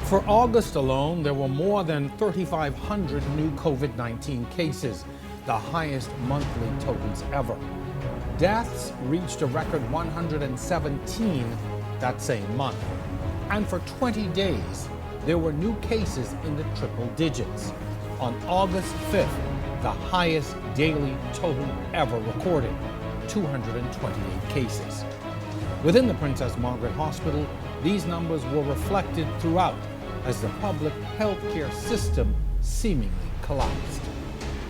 For August alone, there were more than 3,500 new COVID-19 cases, the highest monthly totals ever. Deaths reached a record 117 that same month. And for 20 days, there were new cases in the triple digits. On August 5th, the highest daily total ever recorded, 228 cases. Within the Princess Margaret Hospital, these numbers were reflected throughout as the public healthcare system seemingly collapsed.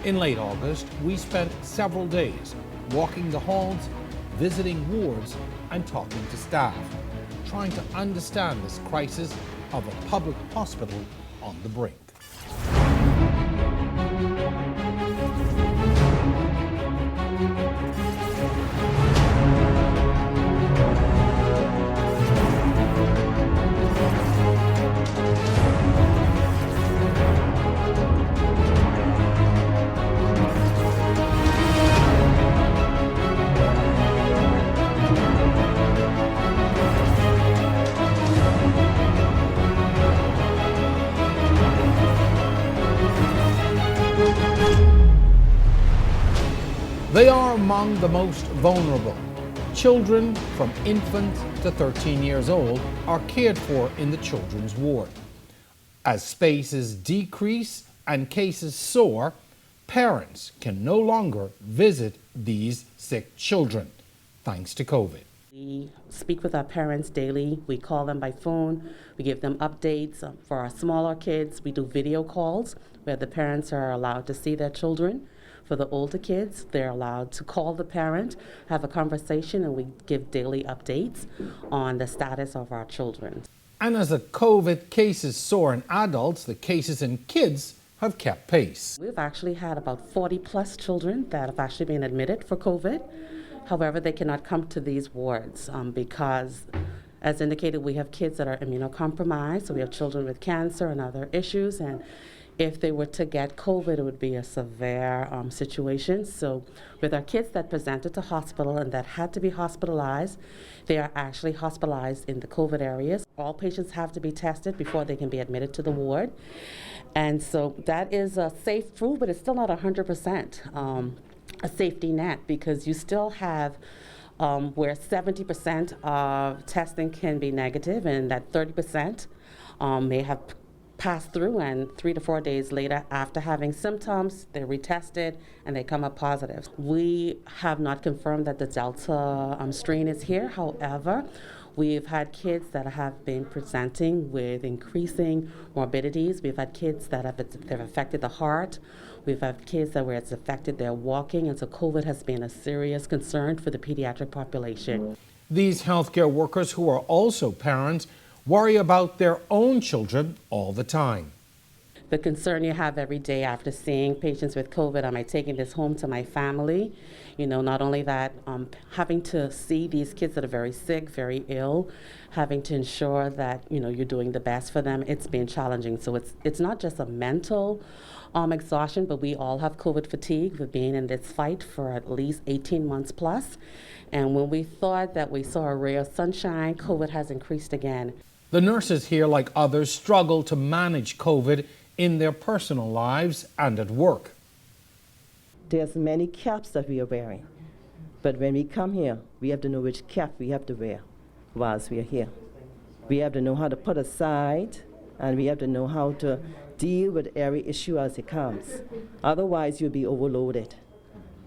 In late August, we spent several days walking the halls, visiting wards, and talking to staff, trying to understand this crisis of a public hospital on the brink. They are among the most vulnerable. Children from infant to 13 years old are cared for in the children's ward. As spaces decrease and cases soar, parents can no longer visit these sick children, thanks to COVID. We speak with our parents daily. We call them by phone. We give them updates. For our smaller kids, we do video calls where the parents are allowed to see their children. For the older kids, they're allowed to call the parent, have a conversation, and we give daily updates on the status of our children. And as the COVID cases soar in adults, the cases in kids have kept pace. We've actually had about 40 plus children that have actually been admitted for COVID. However, they cannot come to these wards because, as indicated, we have kids that are immunocompromised, so we have children with cancer and other issues, and if they were to get COVID, it would be a severe situation. So with our kids that presented to hospital and that had to be hospitalized, they are actually hospitalized in the COVID areas. All patients have to be tested before they can be admitted to the ward. And so that is a safe rule, but it's still not 100% a safety net, because you still have where 70% of testing can be negative and that 30% may have pass through, and 3 to 4 days later, after having symptoms, they're retested and they come up positive. We have not confirmed that the Delta strain is here. However, we've had kids that have been presenting with increasing morbidities. We've had kids that have affected the heart. We've had kids that where it's affected their walking, and so COVID has been a serious concern for the pediatric population. These healthcare workers, who are also parents, worry about their own children all the time. The concern you have every day after seeing patients with COVID, am I taking this home to my family? Not only that, having to see these kids that are very sick, very ill, having to ensure that, you're doing the best for them, it's been challenging. So it's not just a mental exhaustion, but we all have COVID fatigue. We've been in this fight for at least 18 months plus. And when we thought that we saw a ray of sunshine, COVID has increased again. The nurses here, like others, struggle to manage COVID in their personal lives and at work. There's many caps that we are wearing, but when we come here, we have to know which cap we have to wear whilst we are here. We have to know how to put aside, and we have to know how to deal with every issue as it comes. Otherwise, you'll be overloaded,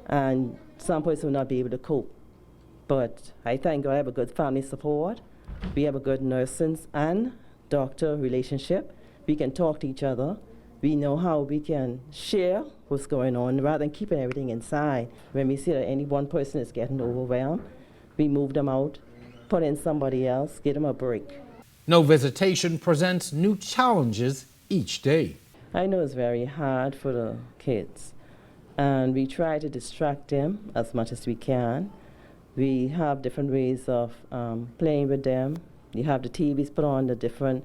and some person will not be able to cope. But I thank God I have a good family support. We have a good nursing and doctor relationship. We can talk to each other. We know how we can share what's going on rather than keeping everything inside. When we see that any one person is getting overwhelmed, we move them out, put in somebody else, give them a break. No visitation presents new challenges each day. I know it's very hard for the kids, and we try to distract them as much as we can. We have different ways of playing with them. You have the TVs put on the different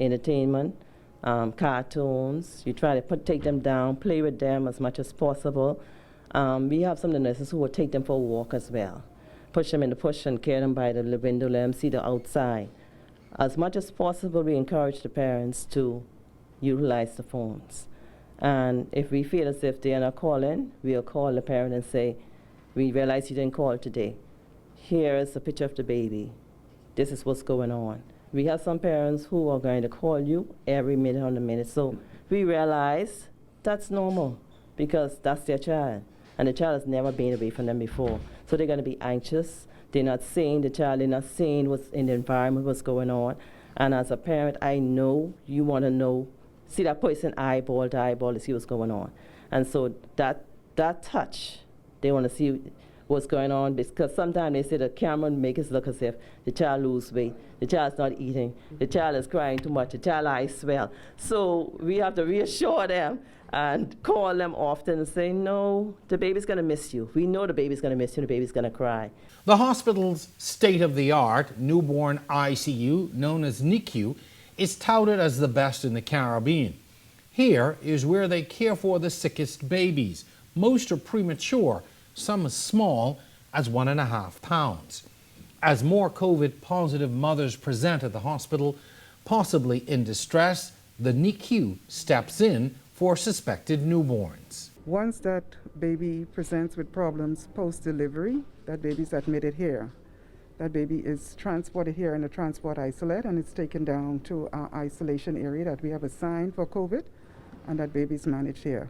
entertainment, cartoons. You try to take them down, play with them as much as possible. We have some of the nurses who will take them for a walk as well. Push them in the push and carry them by the window, let them see the outside. As much as possible, we encourage the parents to utilize the phones. And if we feel as if they are not calling, we'll call the parent and say, we realize you didn't call today. Here is a picture of the baby. This is what's going on. We have some parents who are going to call you every minute on the minute. So we realize that's normal because that's their child. And the child has never been away from them before. So they're going to be anxious. They're not seeing the child. They're not seeing what's in the environment, what's going on. And as a parent, I know you want to know, see that person eyeball to eyeball to see what's going on. And so that touch, they want to see what's going on, because sometimes they say the camera make us look as if the child lose weight, the child's not eating, the child is crying too much, the child eyes swell. So we have to reassure them and call them often and say, no, the baby's going to miss you. We know the baby's going to miss you, the baby's going to cry. The hospital's state-of-the-art newborn ICU, known as NICU, is touted as the best in the Caribbean. Here is where they care for the sickest babies. Most are premature, some as small as 1.5 pounds. As more COVID-positive mothers present at the hospital, possibly in distress, the NICU steps in for suspected newborns. Once that baby presents with problems post-delivery, that baby's admitted here. That baby is transported here in a transport isolate, and it's taken down to our isolation area that we have assigned for COVID, and that baby's managed here.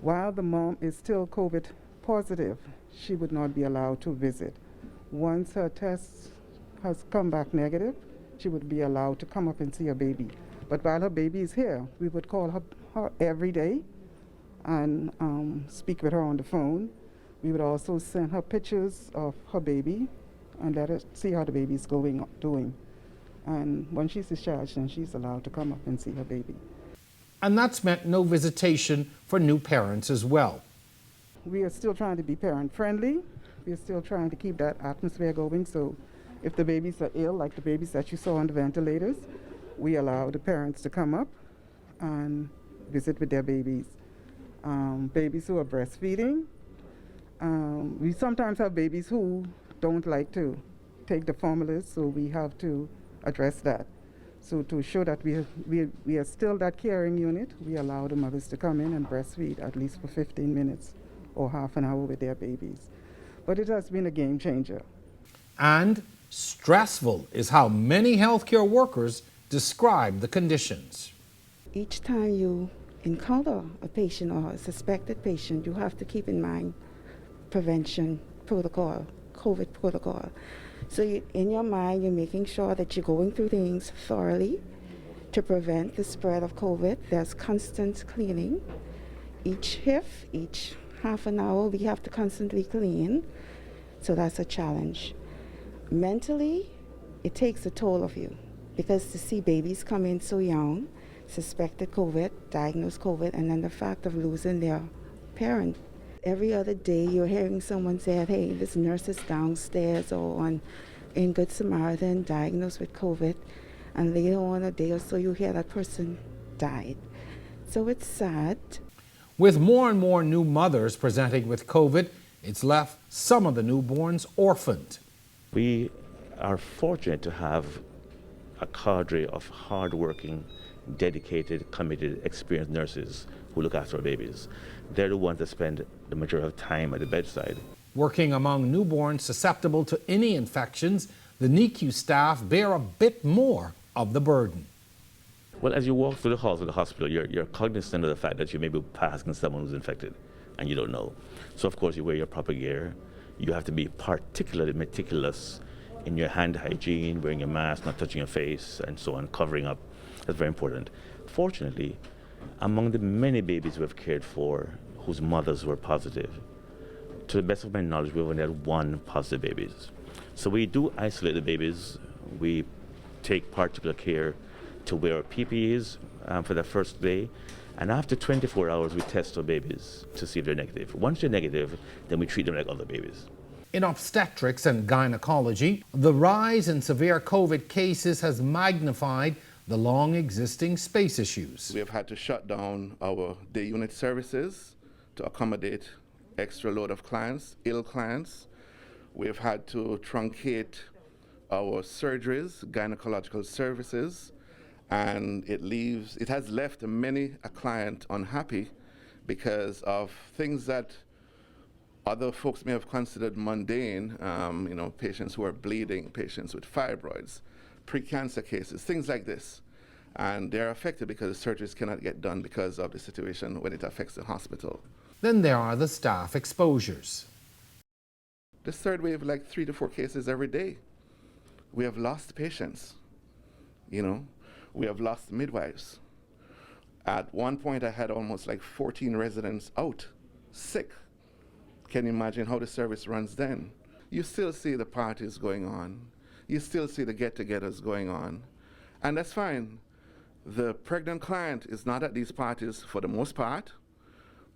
While the mom is still COVID positive, she would not be allowed to visit. Once her test has come back negative, she would be allowed to come up and see her baby. But while her baby is here, we would call her every day and speak with her on the phone. We would also send her pictures of her baby and let her see how the baby is doing. And when she's discharged, then she's allowed to come up and see her baby. And that's meant no visitation for new parents as well. We are still trying to be parent-friendly. We are still trying to keep that atmosphere going. So if the babies are ill, like the babies that you saw on the ventilators, we allow the parents to come up and visit with their babies. Babies who are breastfeeding. We sometimes have babies who don't like to take the formulas, so we have to address that. So to show that we are still that caring unit, we allow the mothers to come in and breastfeed at least for 15 minutes or half an hour with their babies. But it has been a game changer. And stressful is how many healthcare workers describe the conditions. Each time you encounter a patient or a suspected patient, you have to keep in mind prevention protocol, COVID protocol. So in your mind, you're making sure that you're going through things thoroughly to prevent the spread of COVID. There's constant cleaning. Each shift, each half an hour, we have to constantly clean. So that's a challenge. Mentally, it takes a toll of you, because to see babies come in so young, suspected COVID, diagnosed COVID, and then the fact of losing their parent. Every other day you're hearing someone say, hey, this nurse is downstairs or in Good Samaritan diagnosed with COVID, and later on a day or so you hear that person died. So it's sad. With more and more new mothers presenting with COVID, it's left some of the newborns orphaned. We are fortunate to have a cadre of hardworking, dedicated, committed, experienced nurses who look after our babies. They're the ones that spend the majority of time at the bedside. Working among newborns susceptible to any infections, the NICU staff bear a bit more of the burden. Well, as you walk through the halls of the hospital, you're cognizant of the fact that you may be passing someone who's infected, and you don't know. So, of course, you wear your proper gear. You have to be particularly meticulous in your hand hygiene, wearing your mask, not touching your face, and so on, covering up. That's very important. Fortunately, among the many babies we've cared for whose mothers were positive, to the best of my knowledge, we've only had 1 positive babies. So we do isolate the babies. We take particular care to wear our PPEs for the first day. And after 24 hours, we test our babies to see if they're negative. Once they're negative, then we treat them like other babies. In obstetrics and gynecology, the rise in severe COVID cases has magnified the long-existing space issues. We have had to shut down our day unit services to accommodate extra load of clients, ill clients. We have had to truncate our surgeries, gynecological services, and it has left many a client unhappy because of things that other folks may have considered mundane, patients who are bleeding, patients with fibroids, pre-cancer cases, things like this. And they're affected because the surgeries cannot get done because of the situation when it affects the hospital. Then there are the staff exposures. This third wave, like 3 to 4 cases every day. We have lost patients, we have lost midwives. At one point, I had almost like 14 residents out, sick. Can you imagine how the service runs then? You still see the parties going on. You still see the get-togethers going on. And that's fine. The pregnant client is not at these parties for the most part,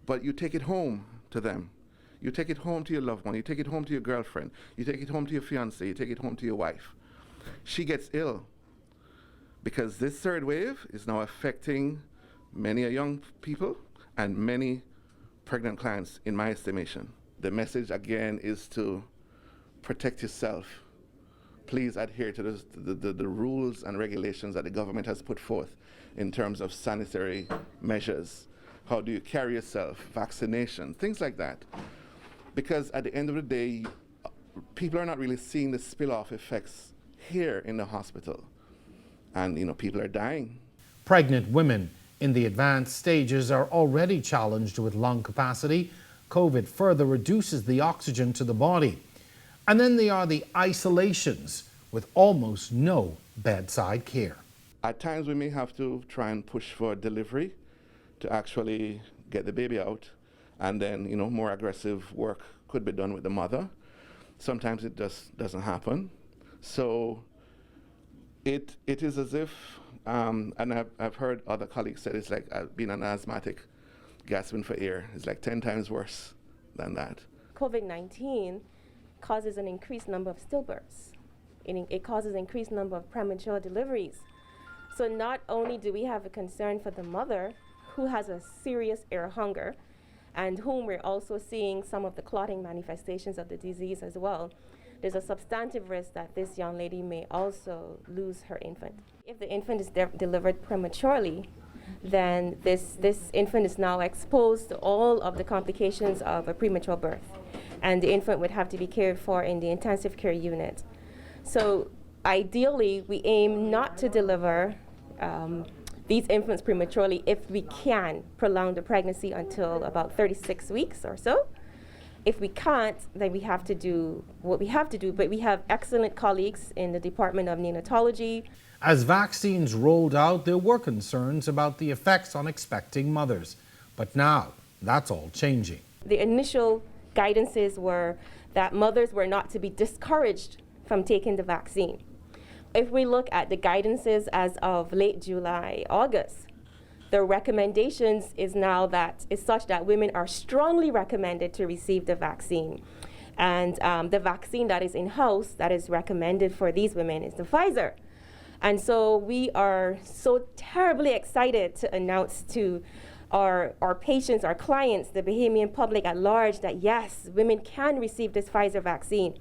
but you take it home to them. You take it home to your loved one. You take it home to your girlfriend. You take it home to your fiancé. You take it home to your wife. She gets ill because this third wave is now affecting many young people and many pregnant clients, in my estimation. The message, again, is to protect yourself. Please adhere to the rules and regulations that the government has put forth in terms of sanitary measures. How do you carry yourself, vaccination, things like that. Because at the end of the day, people are not really seeing the spill-off effects here in the hospital. And, people are dying. Pregnant women in the advanced stages are already challenged with lung capacity. COVID further reduces the oxygen to the body. And then there are the isolations with almost no bedside care. At times we may have to try and push for delivery to actually get the baby out, and then more aggressive work could be done with the mother. Sometimes it just doesn't happen. So it is as if, and I've heard other colleagues say it's like being an asthmatic gasping for air. It's like 10 times worse than that. COVID-19 causes an increased number of stillbirths. It causes an increased number of premature deliveries. So not only do we have a concern for the mother, who has a serious air hunger, and whom we're also seeing some of the clotting manifestations of the disease as well, there's a substantive risk that this young lady may also lose her infant. If the infant is delivered prematurely, then this infant is now exposed to all of the complications of a premature birth, and the infant would have to be cared for in the intensive care unit. So ideally, we aim not to deliver these infants prematurely if we can prolong the pregnancy until about 36 weeks or so. If we can't, then we have to do what we have to do, but we have excellent colleagues in the Department of Neonatology. As vaccines rolled out, there were concerns about the effects on expecting mothers. But now, that's all changing. The initial guidances were that mothers were not to be discouraged from taking the vaccine. If we look at the guidances as of late July, August, the recommendations is such that women are strongly recommended to receive the vaccine. And the vaccine that is in-house that is recommended for these women is the Pfizer. And so we are so terribly excited to announce to our patients, our clients, the Bahamian public at large that yes, women can receive this Pfizer vaccine.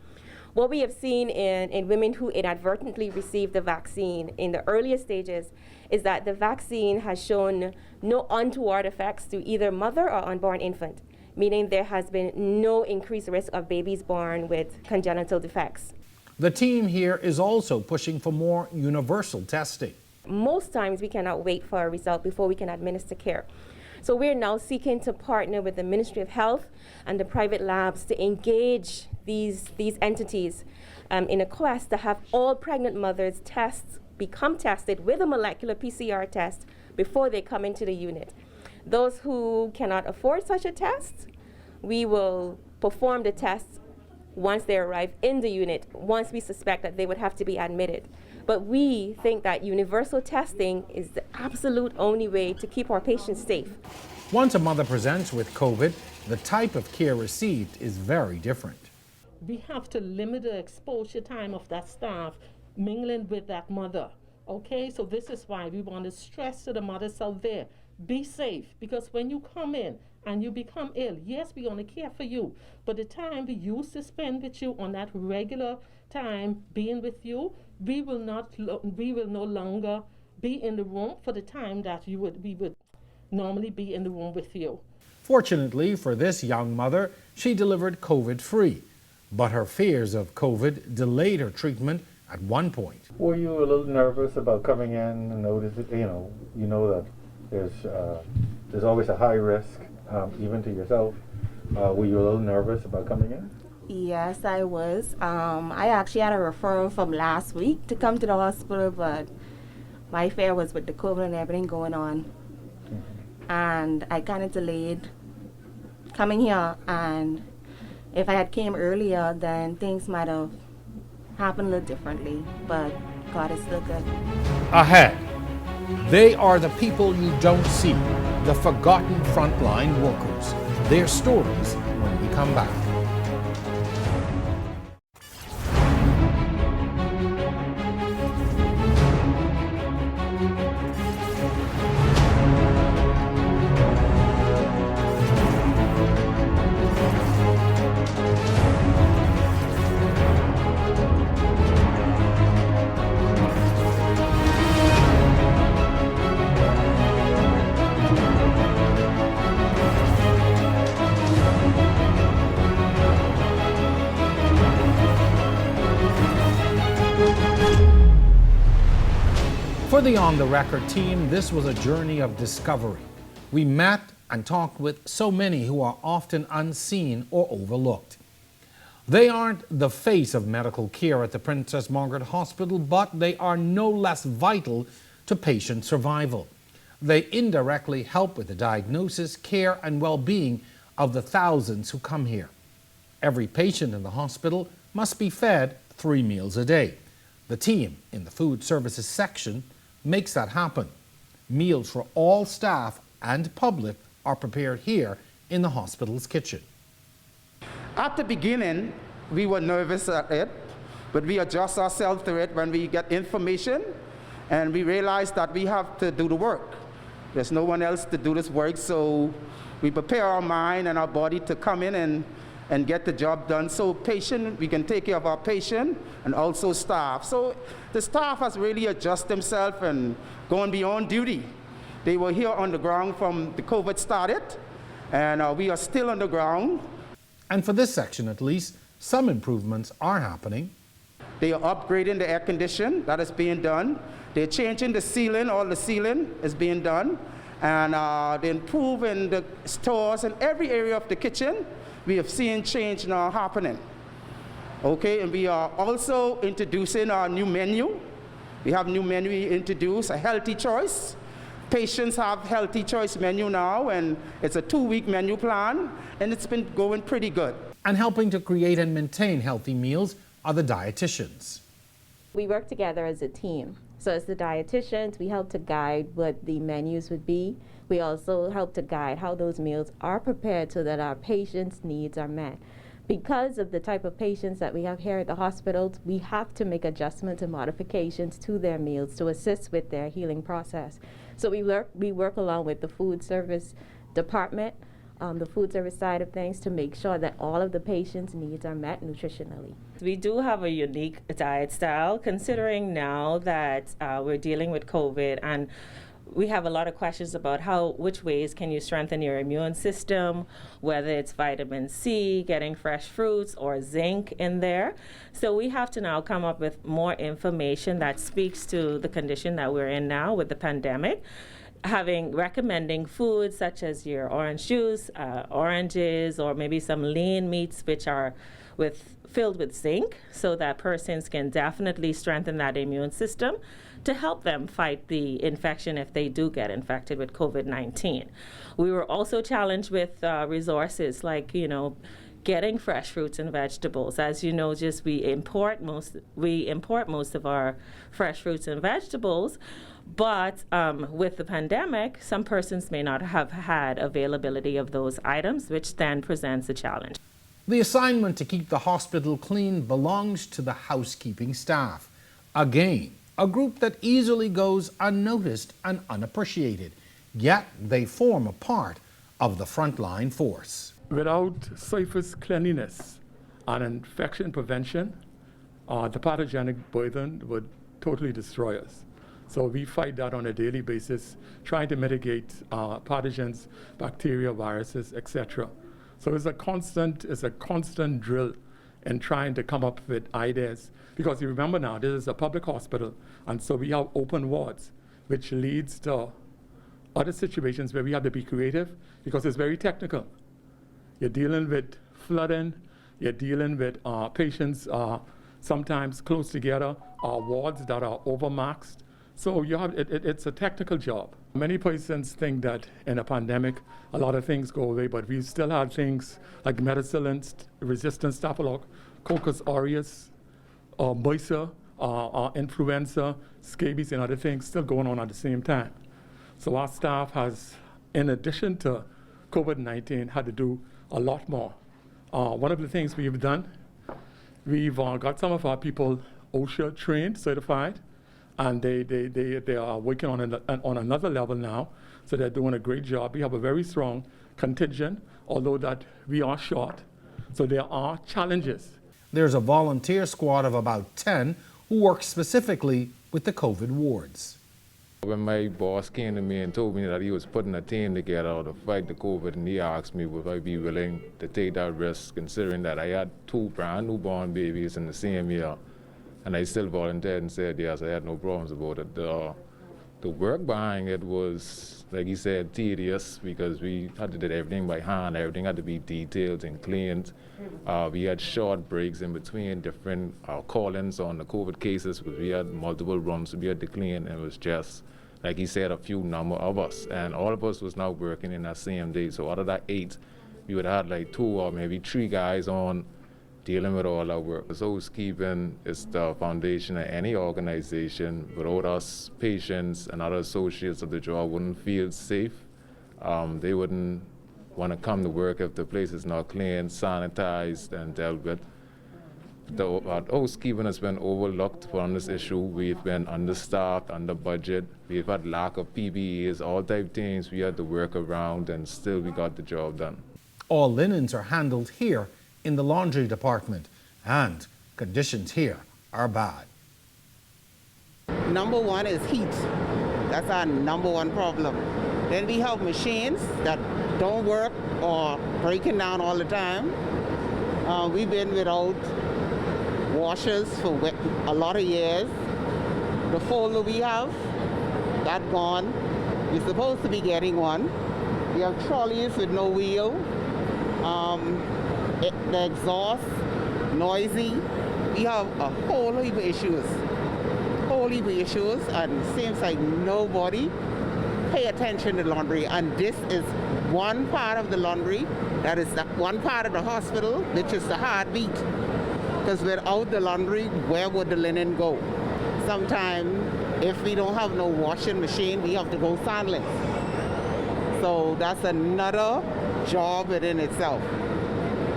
What we have seen in women who inadvertently received the vaccine in the earliest stages is that the vaccine has shown no untoward effects to either mother or unborn infant, meaning there has been no increased risk of babies born with congenital defects. The team here is also pushing for more universal testing. Most times we cannot wait for a result before we can administer care. So we're now seeking to partner with the Ministry of Health and the private labs to engage these entities in a quest to have all pregnant mothers become tested with a molecular PCR test before they come into the unit. Those who cannot afford such a test, we will perform the test once they arrive in the unit, once we suspect that they would have to be admitted. But we think that universal testing is the absolute only way to keep our patients safe. Once a mother presents with COVID, the type of care received is very different. We have to limit the exposure time of that staff mingling with that mother. Okay, so this is why we want to stress to the mothers out there, be safe, because when you come in and you become ill, yes, we're going to care for you, but the time we used to spend with you on that regular time being with you, we will no longer be in the room for the time that we would normally be in the room with you. Fortunately for this young mother, she delivered COVID-free, but her fears of COVID delayed her treatment at one point. Were you a little nervous about coming in and noticing, you know that there's always a high risk, even to yourself. Were you a little nervous about coming in? Yes, I was. I actually had a referral from last week to come to the hospital, but my fear was with the COVID and everything going on. And I kind of delayed coming here, and if I had came earlier, then things might have happened a little differently, but God is still good. Ahead, they are the people you don't see, the forgotten frontline workers. Their stories when we come back. For the On the Record team, this was a journey of discovery. We met and talked with so many who are often unseen or overlooked. They aren't the face of medical care at the Princess Margaret Hospital, but they are no less vital to patient survival. They indirectly help with the diagnosis, care, and well-being of the thousands who come here. Every patient in the hospital must be fed 3 meals a day. The team in the food services section makes that happen. Meals for all staff and public are prepared here in the hospital's kitchen. At the beginning, we were nervous at it, but we adjust ourselves to it when we get information, and we realize that we have to do the work. There's no one else to do this work, so we prepare our mind and our body to come in and get the job done. So we can take care of our patient and also staff. So the staff has really adjusted themselves and gone beyond duty. They were here on the ground from the COVID started, and we are still on the ground. And for this section at least, some improvements are happening. They are upgrading the air condition, that is being done. They're changing the ceiling, all the ceiling is being done. And they're improving the stores and every area of the kitchen. We have seen change now happening. Okay, and we are also introducing our new menu. We have new menu we introduced, a healthy choice. Patients have healthy choice menu now, and it's a 2-week menu plan, and it's been going pretty good. And helping to create and maintain healthy meals are the dietitians. We work together as a team. So as the dietitians, we help to guide what the menus would be. We also help to guide how those meals are prepared so that our patients' needs are met. Because of the type of patients that we have here at the hospitals, we have to make adjustments and modifications to their meals to assist with their healing process. So we work along with the food service department, the food service side of things, to make sure that all of the patients' needs are met nutritionally. We do have a unique diet style, considering now that we're dealing with COVID, and we have a lot of questions about which ways can you strengthen your immune system, whether it's vitamin C, getting fresh fruits, or zinc in there. So we have to now come up with more information that speaks to the condition that we're in now with the pandemic. Recommending foods such as your orange juice, oranges, or maybe some lean meats which are filled with zinc, so that persons can definitely strengthen that immune system to help them fight the infection if they do get infected with COVID-19. We were also challenged with resources like, getting fresh fruits and vegetables. As you know, we import most of our fresh fruits and vegetables. But with the pandemic, some persons may not have had availability of those items, which then presents a challenge. The assignment to keep the hospital clean belongs to the housekeeping staff. Again, a group that easily goes unnoticed and unappreciated. yet they form a part of the frontline force. Without surface cleanliness and infection prevention, the pathogenic burden would totally destroy us. So we fight that on a daily basis, trying to mitigate pathogens, bacteria, viruses, etc. So it's a constant drill in trying to come up with ideas. Because you remember now, this is a public hospital, and so we have open wards, which leads to other situations where we have to be creative because it's very technical. You're dealing with flooding, you're dealing with patients sometimes close together, wards that are overmaxed. So you have it's a technical job. Many patients think that in a pandemic, a lot of things go away, but we still have things like medicillin-resistant Staphylococcus aureus, MRSA, influenza, scabies, and other things still going on at the same time. So our staff has, in addition to COVID-19, had to do a lot more. One of the things we've done, we've got some of our people OSHA trained, certified, and they are working on another level now, so they're doing a great job. We have a very strong contingent, although that we are short, so there are challenges. There's a volunteer squad of about 10 who work specifically with the COVID wards. When my boss came to me and told me that he was putting a team together to fight the COVID, and he asked me would I be willing to take that risk, considering that I had 2 brand newborn babies in the same year, and I still volunteered and said yes, I had no problems about it. The work behind it was, like he said, tedious because we had to do everything by hand. Everything had to be detailed and cleaned. We had short breaks in between different call-ins on the COVID cases because we had multiple runs we had to clean, and it was just, like he said, a few number of us. And all of us was now working in that same day. So out of that 8, we would have like 2 or maybe 3 guys on dealing with all our work. So housekeeping is the foundation of any organization. Without us, patients and other associates of the job wouldn't feel safe. They wouldn't want to come to work if the place is not clean, sanitized, and dealt with. The housekeeping has been overlooked on this issue. We've been understaffed, under budget. We've had lack of PPEs, all type of things we had to work around, and still we got the job done. All linens are handled here in the laundry department, and conditions here are bad. Number one is heat. That's our number one problem. Then we have machines that don't work or breaking down all the time. We've been without washers for a lot of years. The folder we have, that gone. We're supposed to be getting one. We have trolleys with no wheel. The exhaust, noisy. We have a whole heap of issues. And it seems like nobody pay attention to laundry. And this is one part of the laundry, that is the one part of the hospital, which is the heartbeat. Because without the laundry, where would the linen go? Sometimes, if we don't have no washing machine, we have to go sandless. So that's another job within itself.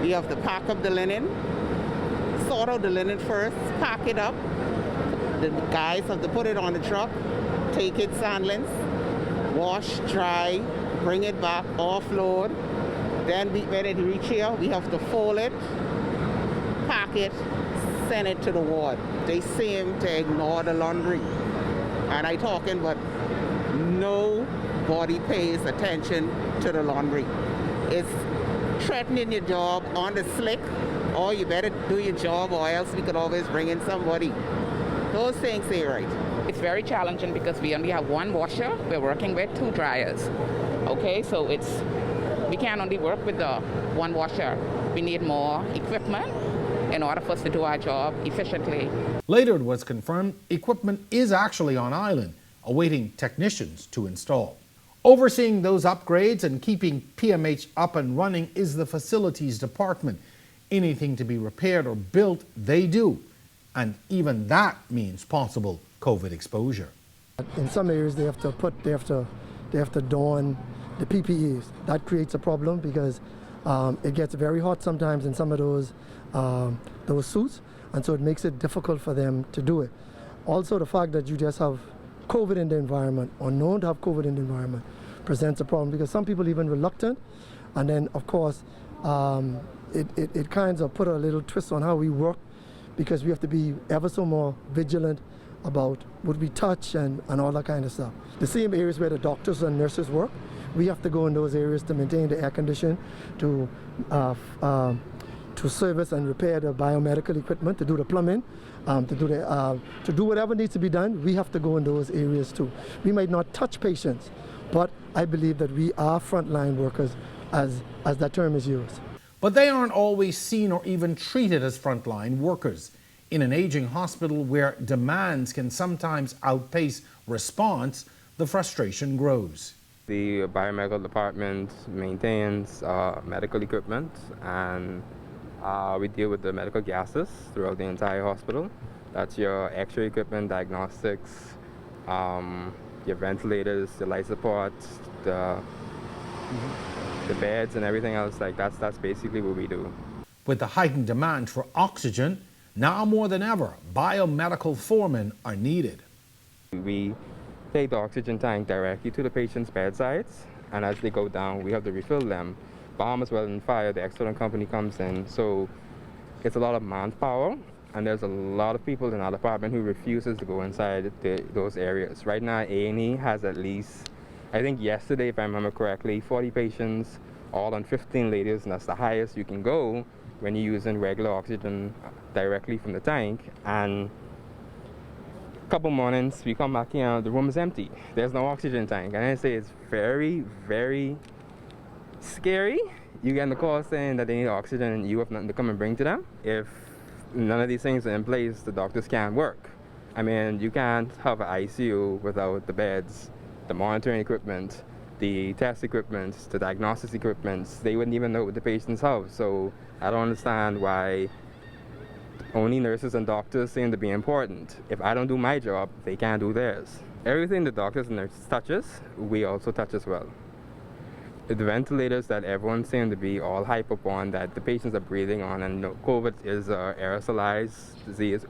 We have to pack up the linen, sort out the linen first, pack it up. The guys have to put it on the truck, take it sandless, wash, dry, bring it back, offload. Then when it reach here, we have to fold it, pack it, send it to the ward. They seem to ignore the laundry. And I talking, but nobody pays attention to the laundry. It's threatening your job on the slick, or you better do your job, or else we could always bring in somebody. Those things ain't right. It's very challenging because we only have 1 washer. We're working with 2 dryers. Okay, so we can't only work with the 1 washer. We need more equipment in order for us to do our job efficiently. Later it was confirmed equipment is actually on island, awaiting technicians to install. Overseeing those upgrades and keeping PMH up and running is the facilities department. Anything to be repaired or built, they do. And even that means possible COVID exposure. In some areas they have to don the PPEs. That creates a problem because it gets very hot sometimes in some of those suits, and so it makes it difficult for them to do it. Also, the fact that you just have COVID in the environment or known to have COVID in the environment presents a problem, because some people even reluctant, and then of course it kind of put a little twist on how we work, because we have to be ever so more vigilant about what we touch and all that kind of stuff. The same areas where the doctors and nurses work, we have to go in those areas to maintain the air condition, to service and repair the biomedical equipment, to do the plumbing, to do whatever needs to be done. We have to go in those areas too. We might not touch patients, but I believe that we are frontline workers, as that term is used. But they aren't always seen or even treated as frontline workers. In an aging hospital where demands can sometimes outpace response, the frustration grows. The biomedical department maintains medical equipment, and we deal with the medical gases throughout the entire hospital. That's your X-ray equipment, diagnostics, your ventilators, the life support, the beds and everything else. Like that's basically what we do. With the heightened demand for oxygen, now more than ever, biomedical foremen are needed. We take the oxygen tank directly to the patient's bedsides, and as they go down, we have to refill them. Bomb as well and fire, the external company comes in, so it's a lot of manpower, and there's a lot of people in our department who refuses to go inside those areas. Right now, A&E has at least, I think yesterday, if I remember correctly, 40 patients, all on 15 liters, and that's the highest you can go when you're using regular oxygen directly from the tank. And a couple mornings, we come back here, the room is empty. There's no oxygen tank. And I say it's very, very scary. You get the call saying that they need oxygen and you have nothing to come and bring to them. If none of these things are in place, the doctors can't work. I mean, you can't have an ICU without the beds, the monitoring equipment, the test equipment, the diagnostics equipment. They wouldn't even know what the patients have. So I don't understand why only nurses and doctors seem to be important. If I don't do my job, they can't do theirs. Everything the doctors and nurses touches, we also touch as well. The ventilators that everyone seems to be all hype upon, that the patients are breathing on, and COVID is an aerosolized disease.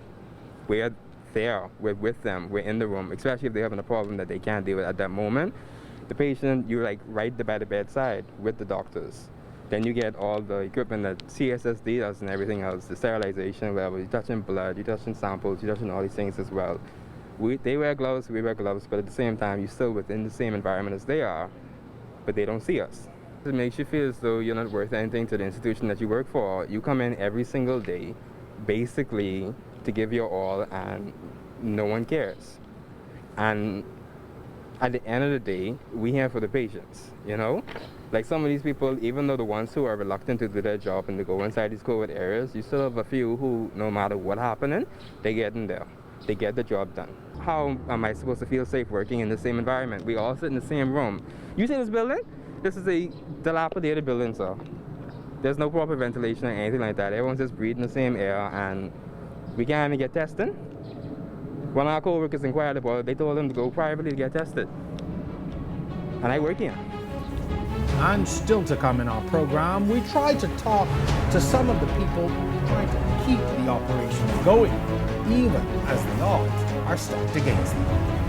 We're there, we're with them, we're in the room, especially if they're having a problem that they can't deal with at that moment. The patient, you're like right by the bedside with the doctors. Then you get all the equipment that CSSD does and everything else, the sterilization level, you're touching blood, you're touching samples, you're touching all these things as well. They wear gloves, we wear gloves, but at the same time, you're still within the same environment as they are, but they don't see us. It makes you feel as though you're not worth anything to the institution that you work for. You come in every single day, basically, to give your all, and no one cares. And at the end of the day, we're here for the patients, you know? Like some of these people, even though the ones who are reluctant to do their job and to go inside these COVID areas, you still have a few who, no matter what happening, they get in there. They get the job done. How am I supposed to feel safe working in the same environment? We all sit in the same room. You see this building? This is a dilapidated building, sir. There's no proper ventilation or anything like that. Everyone's just breathing the same air, and we can't even get tested. When our co-workers inquired about it, they told them to go privately to get tested. And I work here. And still to come in our program, we tried to talk to some of the people trying to keep the operations going, even as the odds are stacked against them.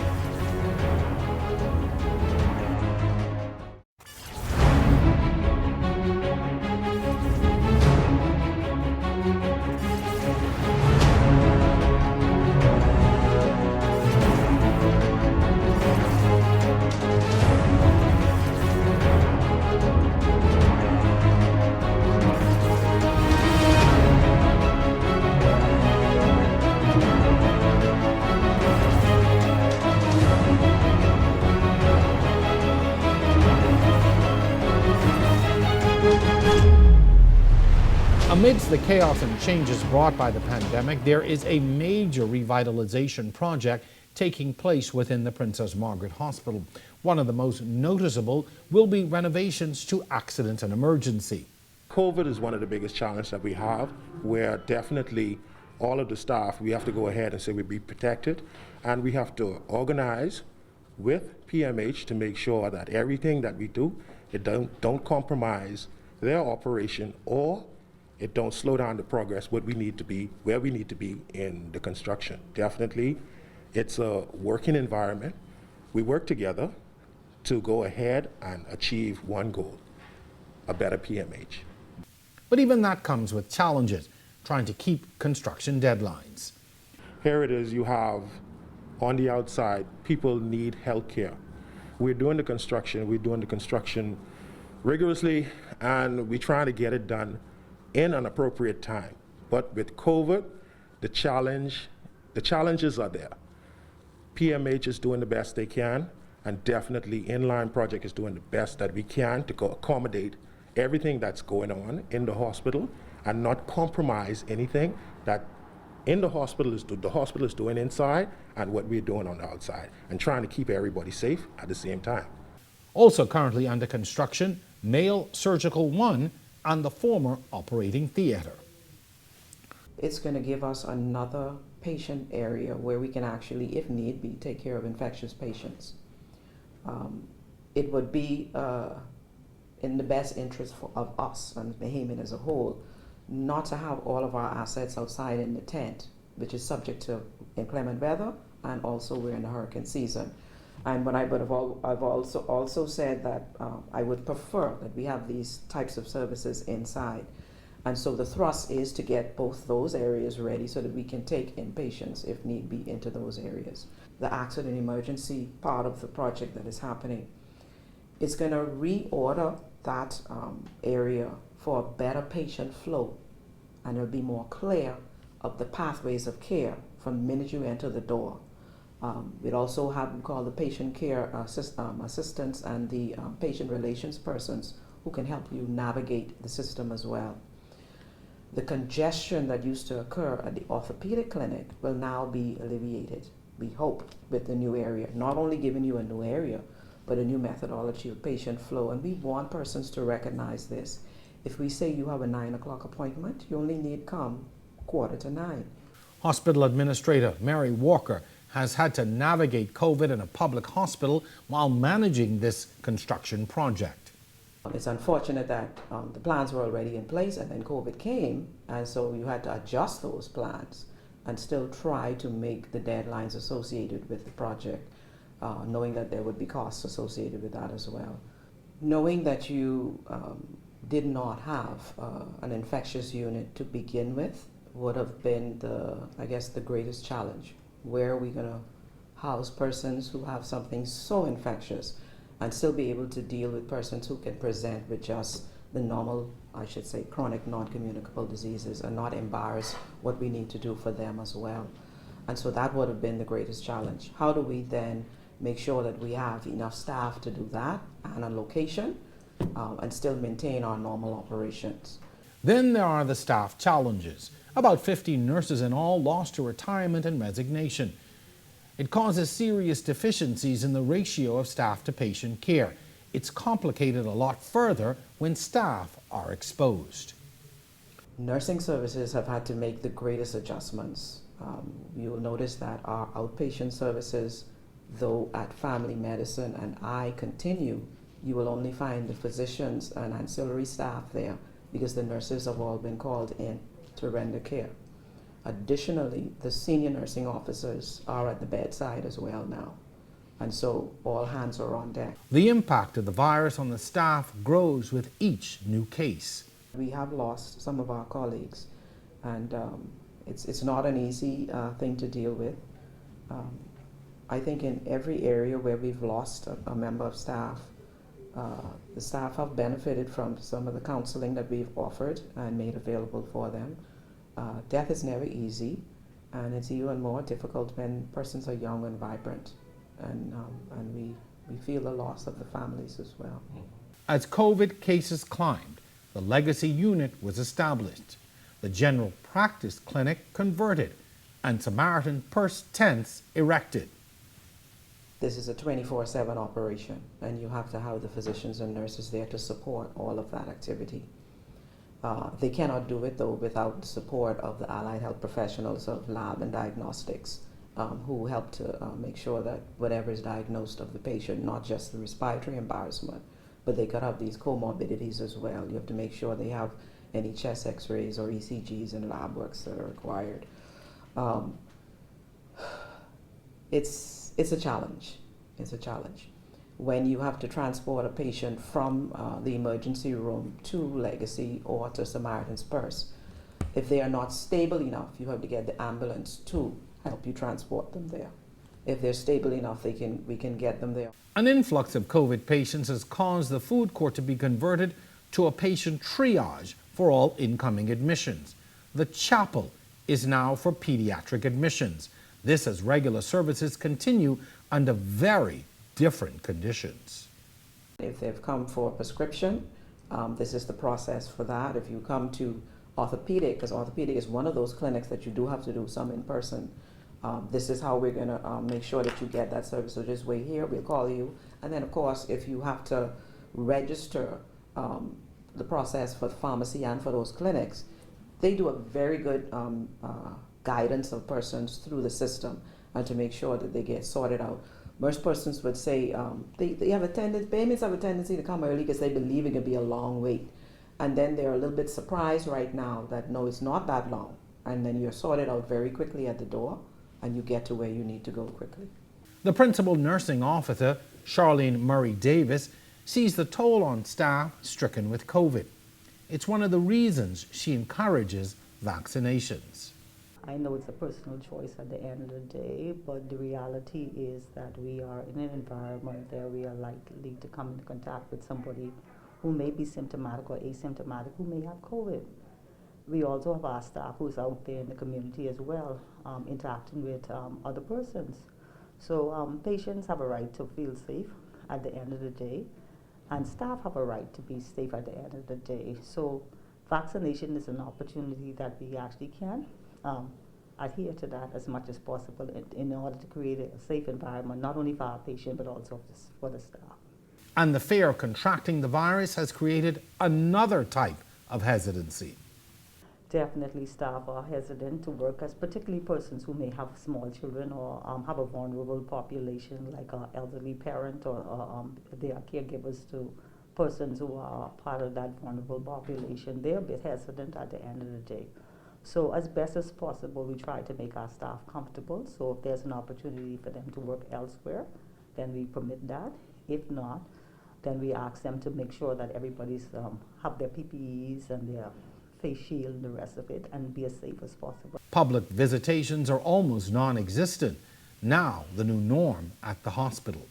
Amidst the chaos and changes brought by the pandemic, there is a major revitalization project taking place within the Princess Margaret Hospital. One of the most noticeable will be renovations to accident and emergency. COVID is one of the biggest challenges that we have, where definitely all of the staff, we have to go ahead and say we be protected, and we have to organize with PMH to make sure that everything that we do, it don't compromise their operation, or it don't slow down the progress where we need to be in the construction. Definitely, it's a working environment. We work together to go ahead and achieve one goal, a better PMH. But even that comes with challenges, trying to keep construction deadlines. Here it is, you have on the outside, people need health care. We're doing the construction rigorously, and we're trying to get it done in an appropriate time. But with COVID, the challenges are there. PMH is doing the best they can, and definitely Inline Project is doing the best that we can to accommodate everything that's going on in the hospital and not compromise anything that in the hospital is doing inside and what we're doing on the outside, and trying to keep everybody safe at the same time. Also currently under construction, Male Surgical 1 and the former operating theater. It's going to give us another patient area where we can actually, if need be, take care of infectious patients. It would be in the best interest of us and Bahamian as a whole not to have all of our assets outside in the tent, which is subject to inclement weather, and also we're in the hurricane season. And I've also said that I would prefer that we have these types of services inside. And so the thrust is to get both those areas ready so that we can take in patients, if need be, into those areas. The accident emergency part of the project that is happening, it's going to reorder that area for a better patient flow, and it'll be more clear of the pathways of care from the minute you enter the door. We'll also have what we call the patient care assistants and the patient relations persons who can help you navigate the system as well. The congestion that used to occur at the orthopedic clinic will now be alleviated, we hope, with the new area. Not only giving you a new area, but a new methodology of patient flow. And we want persons to recognize this. If we say you have a 9 o'clock appointment, you only need come 8:45. Hospital Administrator Mary Walker has had to navigate COVID in a public hospital while managing this construction project. It's unfortunate that the plans were already in place and then COVID came, and so you had to adjust those plans and still try to make the deadlines associated with the project, knowing that there would be costs associated with that as well. Knowing that you did not have an infectious unit to begin with would have been the greatest challenge. Where are we going to house persons who have something so infectious and still be able to deal with persons who can present with just the normal, chronic non-communicable diseases, and not embarrass what we need to do for them as well. And so that would have been the greatest challenge. How do we then make sure that we have enough staff to do that and a location and still maintain our normal operations? Then there are the staff challenges. About 50 nurses in all lost to retirement and resignation. It causes serious deficiencies in the ratio of staff to patient care. It's complicated a lot further when staff are exposed. Nursing services have had to make the greatest adjustments. You'll notice that our outpatient services, though at family medicine and I continue, you will only find the physicians and ancillary staff there because the nurses have all been called in to render care. Additionally, the senior nursing officers are at the bedside as well now, and so all hands are on deck. The impact of the virus on the staff grows with each new case. We have lost some of our colleagues, and it's not an easy thing to deal with. I think in every area where we've lost a member of staff, the staff have benefited from some of the counseling that we've offered and made available for them. Death is never easy, and it's even more difficult when persons are young and vibrant, and we feel the loss of the families as well. As COVID cases climbed, the legacy unit was established, the general practice clinic converted, and Samaritan purse tents erected. This is a 24/7 operation, and you have to have the physicians and nurses there to support all of that activity. They cannot do it, though, without the support of the allied health professionals of lab and diagnostics who help to make sure that whatever is diagnosed of the patient, not just the respiratory embarrassment, but they could have these comorbidities as well. You have to make sure they have any chest x-rays or ECGs and lab works that are required. It's a challenge. It's a challenge. when you have to transport a patient from the emergency room to Legacy or to Samaritan's Purse. If they are not stable enough, you have to get the ambulance to help you transport them there. If they're stable enough, we can get them there. An influx of COVID patients has caused the food court to be converted to a patient triage for all incoming admissions. The chapel is now for pediatric admissions. This as regular services continue under very different conditions. If they've come for a prescription, this is the process for that. If you come to orthopedic, because orthopedic is one of those clinics that you do have to do some in person, this is how we're going to make sure that you get that service. So just wait here, we'll call you. And then, of course, if you have to register the process for the pharmacy and for those clinics, they do a very good guidance of persons through the system and to make sure that they get sorted out. Most persons would say they have payments have a tendency to come early because they believe it could be a long wait. And then they're a little bit surprised right now that no, it's not that long. And then you're sorted out very quickly at the door and you get to where you need to go quickly. The principal nursing officer, Charlene Murray Davis, sees the toll on staff stricken with COVID. It's one of the reasons she encourages vaccinations. I know it's a personal choice at the end of the day, but the reality is that we are in an environment where we are likely to come into contact with somebody who may be symptomatic or asymptomatic who may have COVID. We also have our staff who's out there in the community as well, interacting with other persons. So patients have a right to feel safe at the end of the day, and staff have a right to be safe at the end of the day. So vaccination is an opportunity that we actually can adhere to that as much as possible in order to create a safe environment, not only for our patient, but also for the staff. And the fear of contracting the virus has created another type of hesitancy. Definitely staff are hesitant to work as particularly persons who may have small children or have a vulnerable population like an elderly parent or they are caregivers to persons who are part of that vulnerable population. They're a bit hesitant at the end of the day. So as best as possible, we try to make our staff comfortable. So if there's an opportunity for them to work elsewhere, then we permit that. If not, then we ask them to make sure that everybody's have their PPEs and their face shield and the rest of it and be as safe as possible. Public visitations are almost non-existent. Now the new norm at the hospital.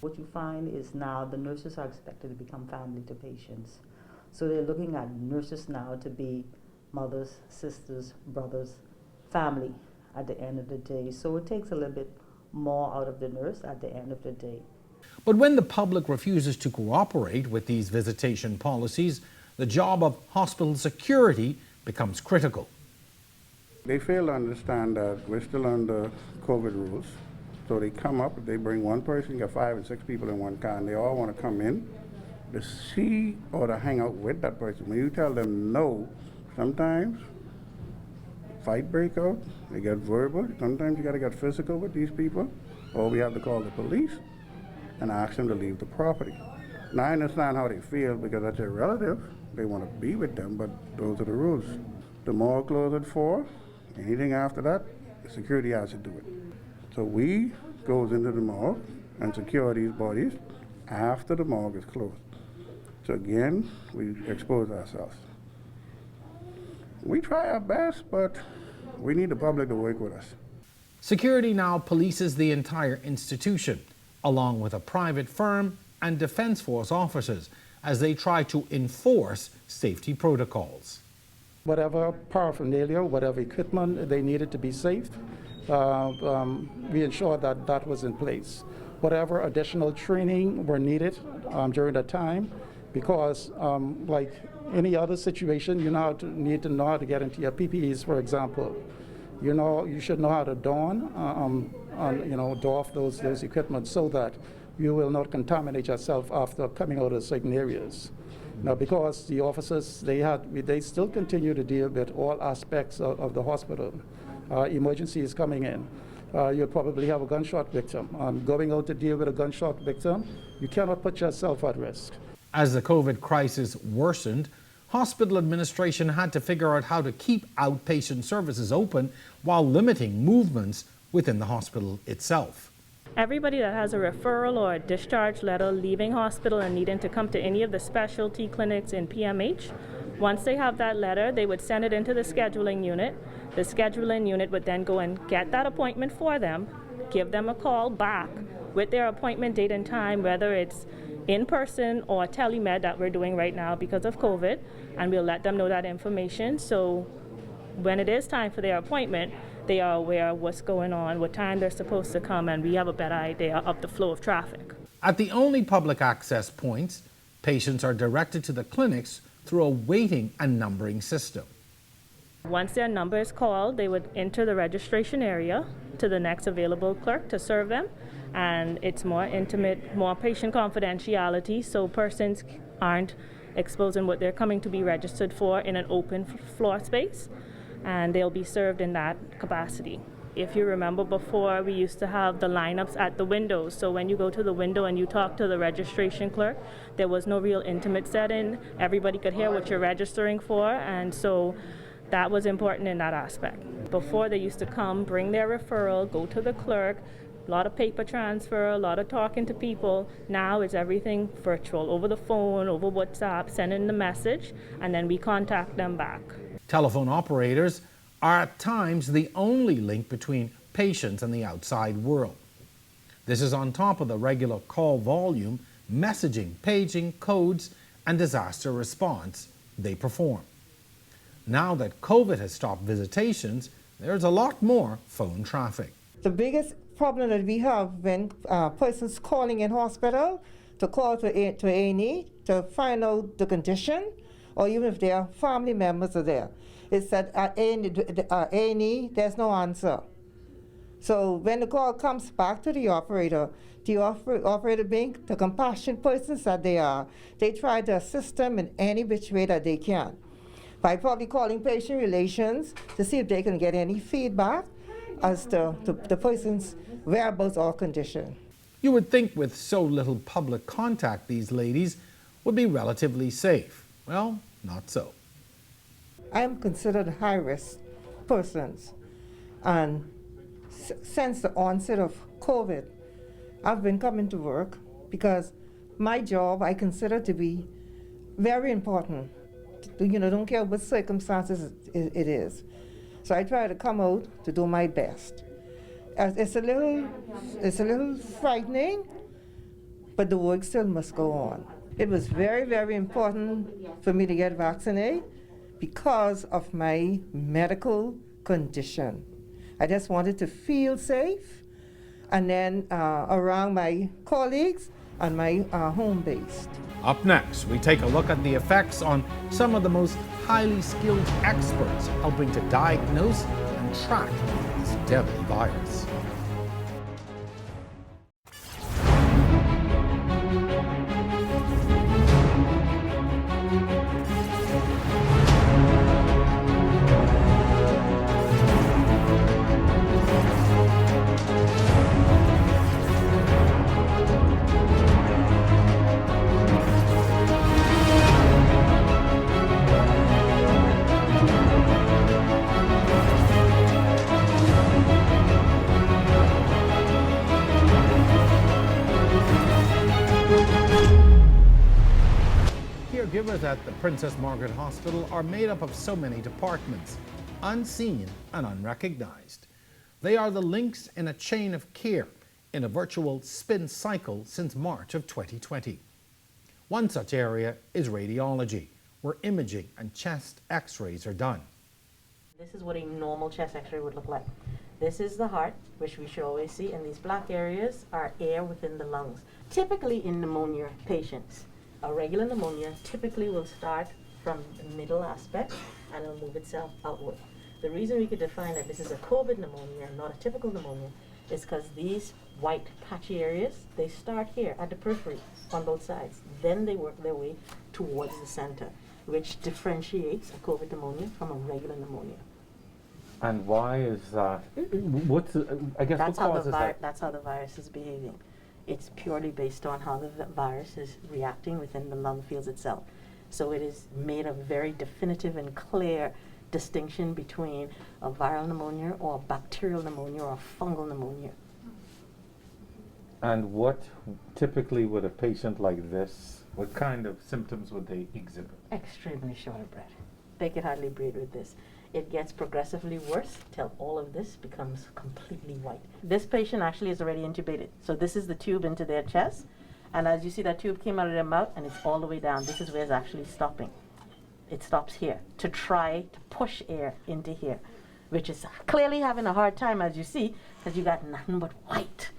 What you find is now the nurses are expected to become family to patients. So they're looking at nurses now to be mothers, sisters, brothers, family at the end of the day. So it takes a little bit more out of the nurse at the end of the day. But when the public refuses to cooperate with these visitation policies, the job of hospital security becomes critical. They fail to understand that we're still under COVID rules. So they come up, they bring one person, you got 5 or 6 people in one car, and they all want to come in to see or to hang out with that person. When you tell them no, sometimes fight break out, they get verbal, sometimes you got to get physical with these people, or we have to call the police and ask them to leave the property. Now I understand how they feel because that's their relative, they want to be with them, but those are the rules. The mall closed at 4, anything after that, the security has to do it. So we goes into the mall and secure these bodies after the mall is closed. So again, we expose ourselves. We try our best, but we need the public to work with us. Security now polices the entire institution, along with a private firm and Defense Force officers, as they try to enforce safety protocols. Whatever paraphernalia, whatever equipment they needed to be safe, we ensured that that was in place. Whatever additional training were needed during that time, because like any other situation, you need to know how to get into your PPEs, for example. You should know how to don, doff those equipment so that you will not contaminate yourself after coming out of certain areas. Now, because the officers, they still continue to deal with all aspects of the hospital. Emergency is coming in. You'll probably have a gunshot victim. Going out to deal with a gunshot victim, you cannot put yourself at risk. As the COVID crisis worsened, hospital administration had to figure out how to keep outpatient services open while limiting movements within the hospital itself. Everybody that has a referral or a discharge letter leaving hospital and needing to come to any of the specialty clinics in PMH, once they have that letter, they would send it into the scheduling unit. The scheduling unit would then go and get that appointment for them, give them a call back with their appointment date and time, whether it's in person or telemed that we're doing right now because of COVID, and we'll let them know that information. So when it is time for their appointment, they are aware of what's going on, what time they're supposed to come, and we have a better idea of the flow of traffic. At the only public access points, patients are directed to the clinics through a waiting and numbering system. Once their number is called, they would enter the registration area to the next available clerk to serve them, and it's more intimate, more patient confidentiality, so persons aren't exposing what they're coming to be registered for in an open floor space, and they'll be served in that capacity. If you remember before, we used to have the lineups at the windows, so when you go to the window and you talk to the registration clerk, there was no real intimate setting. Everybody could hear what you're registering for, and so that was important in that aspect. Before, they used to come, bring their referral, go to the clerk, a lot of paper transfer, a lot of talking to people. Now it's everything virtual, over the phone, over WhatsApp, sending the message, and then we contact them back. Telephone operators are at times the only link between patients and the outside world. This is on top of the regular call volume, messaging, paging, codes, and disaster response they perform. Now that COVID has stopped visitations, there's a lot more phone traffic. The biggest problem that we have when persons calling in hospital to call to A&E to find out the condition, or even if their family members are there, is that at A&E there's no answer. So when the call comes back to the operator being the compassionate persons that they are, they try to assist them in any which way that they can, by probably calling patient relations to see if they can get any feedback as to the person's whereabouts or condition. You would think with so little public contact, these ladies would be relatively safe. Well, not so. I am considered high-risk persons, and since the onset of COVID, I've been coming to work because my job I consider to be very important. Don't care what circumstances it is. So I try to come out to do my best. It's a little frightening, but the work still must go on. It was very, very important for me to get vaccinated because of my medical condition. I just wanted to feel safe, and then around my colleagues and my home base. Up next, we take a look at the effects on some of the most highly skilled experts helping to diagnose and track this deadly virus. Caregivers at the Princess Margaret Hospital are made up of so many departments, unseen and unrecognized. They are the links in a chain of care in a virtual spin cycle since March of 2020. One such area is radiology, where imaging and chest x-rays are done. This is what a normal chest x-ray would look like. This is the heart, which we should always see, and these black areas are air within the lungs. Typically in pneumonia patients, a regular pneumonia typically will start from the middle aspect and it'll move itself outward. The reason we could define that this is a COVID pneumonia, not a typical pneumonia, is because these white patchy areas, they start here at the periphery on both sides. Then they work their way towards the center, which differentiates a COVID pneumonia from a regular pneumonia. And why is that? What causes that? That's how the virus is behaving. It's purely based on how the virus is reacting within the lung fields itself. So it is made a very definitive and clear distinction between a viral pneumonia or a bacterial pneumonia or a fungal pneumonia. And what typically would a patient like this, what kind of symptoms would they exhibit? Extremely short of breath. They could hardly breathe with this. It gets progressively worse till all of this becomes completely white. This patient actually is already intubated. So this is the tube into their chest. And as you see, that tube came out of their mouth and it's all the way down. This is where it's actually stopping. It stops here to try to push air into here, which is clearly having a hard time, as you see, because you got nothing but white.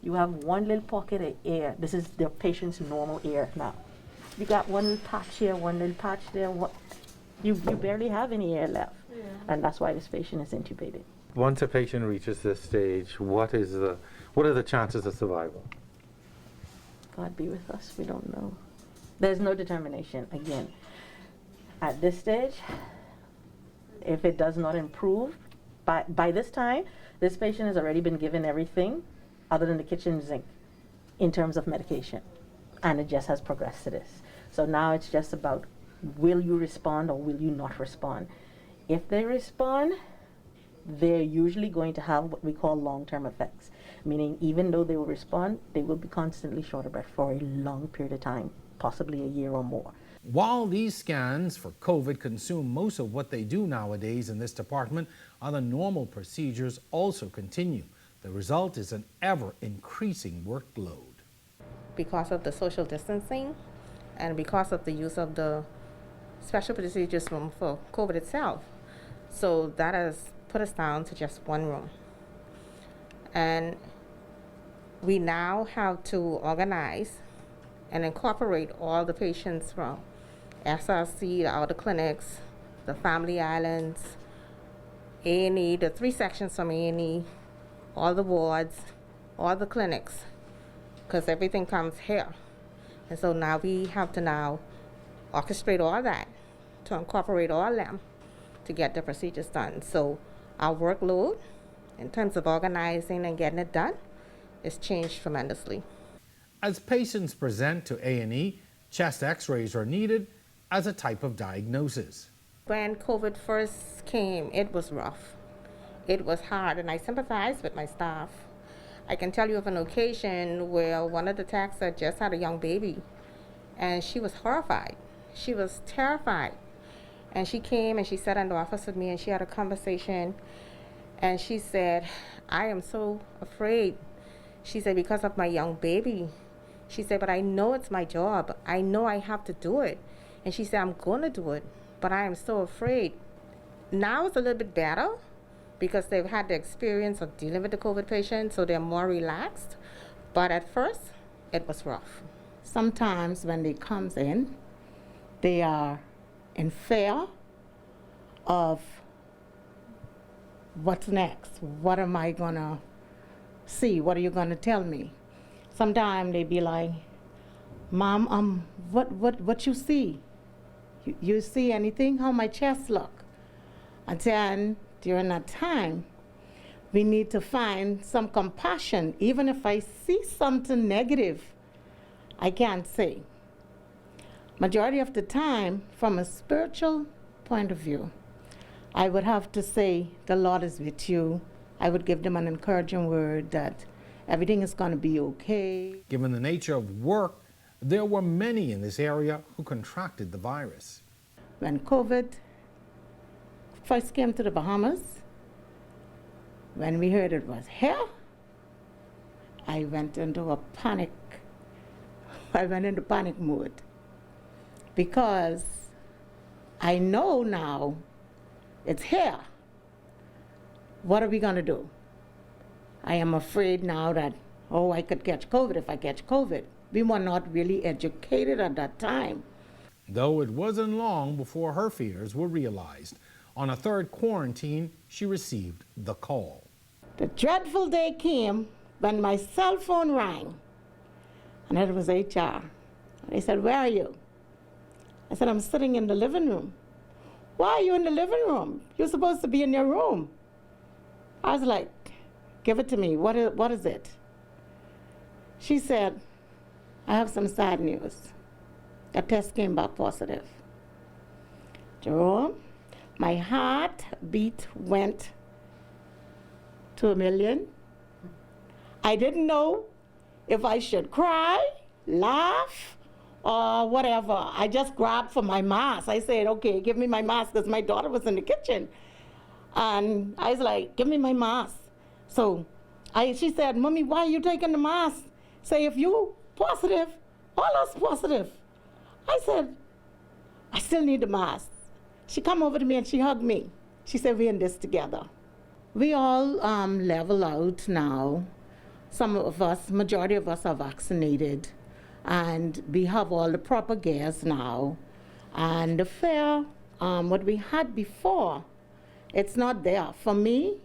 You have one little pocket of air. This is the patient's normal air now. You got one little patch here, one little patch there. You barely have any air left. Yeah. And that's why this patient is intubated. Once a patient reaches this stage, what are the chances of survival? God be with us, we don't know. There's no determination. Again, at this stage, if it does not improve, by this time, this patient has already been given everything other than the kitchen sink in terms of medication. And it just has progressed to this. So now it's just about, will you respond or will you not respond? If they respond, they're usually going to have what we call long-term effects, meaning even though they will respond, they will be constantly short of breath for a long period of time, possibly a year or more. While these scans for COVID consume most of what they do nowadays in this department, other normal procedures also continue. The result is an ever-increasing workload. Because of the social distancing and because of the use of the special procedures room for COVID itself. So that has put us down to just one room. And we now have to organize and incorporate all the patients from SRC, the outer clinics, the family islands, A&E, the 3 sections from A&E, all the wards, all the clinics, because everything comes here. And so now we have to now orchestrate all that to incorporate all them to get the procedures done. So our workload in terms of organizing and getting it done is changed tremendously. As patients present to A&E, chest x-rays are needed as a type of diagnosis. When COVID first came, it was rough. It was hard, and I sympathize with my staff. I can tell you of an occasion where one of the techs had just had a young baby, and she was horrified. She was terrified. And she came and she sat in the office with me and she had a conversation, and she said, I am so afraid. She said, because of my young baby. She said, but I know it's my job. I know I have to do it. And she said, I'm going to do it, but I am so afraid. Now it's a little bit better because they've had the experience of dealing with the COVID patient, so they're more relaxed. But at first, it was rough. Sometimes when they comes in, they are in fear of what's next. What am I gonna see? What are you gonna tell me? Sometimes they be like, Mom, what you see? You see anything? How my chest look? And then during that time, we need to find some compassion. Even if I see something negative, I can't say. Majority of the time, from a spiritual point of view, I would have to say, the Lord is with you. I would give them an encouraging word that everything is going to be okay. Given the nature of work, there were many in this area who contracted the virus. When COVID first came to the Bahamas, when we heard it was here, I went into a panic. I went into panic mode because I know now it's here. What are we going to do? I am afraid now that, I could catch COVID if I catch COVID. We were not really educated at that time. Though it wasn't long before her fears were realized. On a third quarantine, she received the call. The dreadful day came when my cell phone rang, and it was HR. They said, where are you? I said, I'm sitting in the living room. Why are you in the living room? You're supposed to be in your room. I was like, give it to me. What is it? She said, I have some sad news. The test came back positive. Jerome, my heartbeat went to 1,000,000. I didn't know if I should cry, laugh, or whatever. I just grabbed for my mask. I said, okay, give me my mask, because my daughter was in the kitchen. And I was like, give me my mask. So she said, Mommy, why are you taking the mask? Say, if you positive, all us positive. I said, I still need the mask. She come over to me and she hugged me. She said, we're in this together. We all level out now. Some of us, majority of us are vaccinated, and we have all the proper gears now. And the fear, what we had before, it's not there. For me,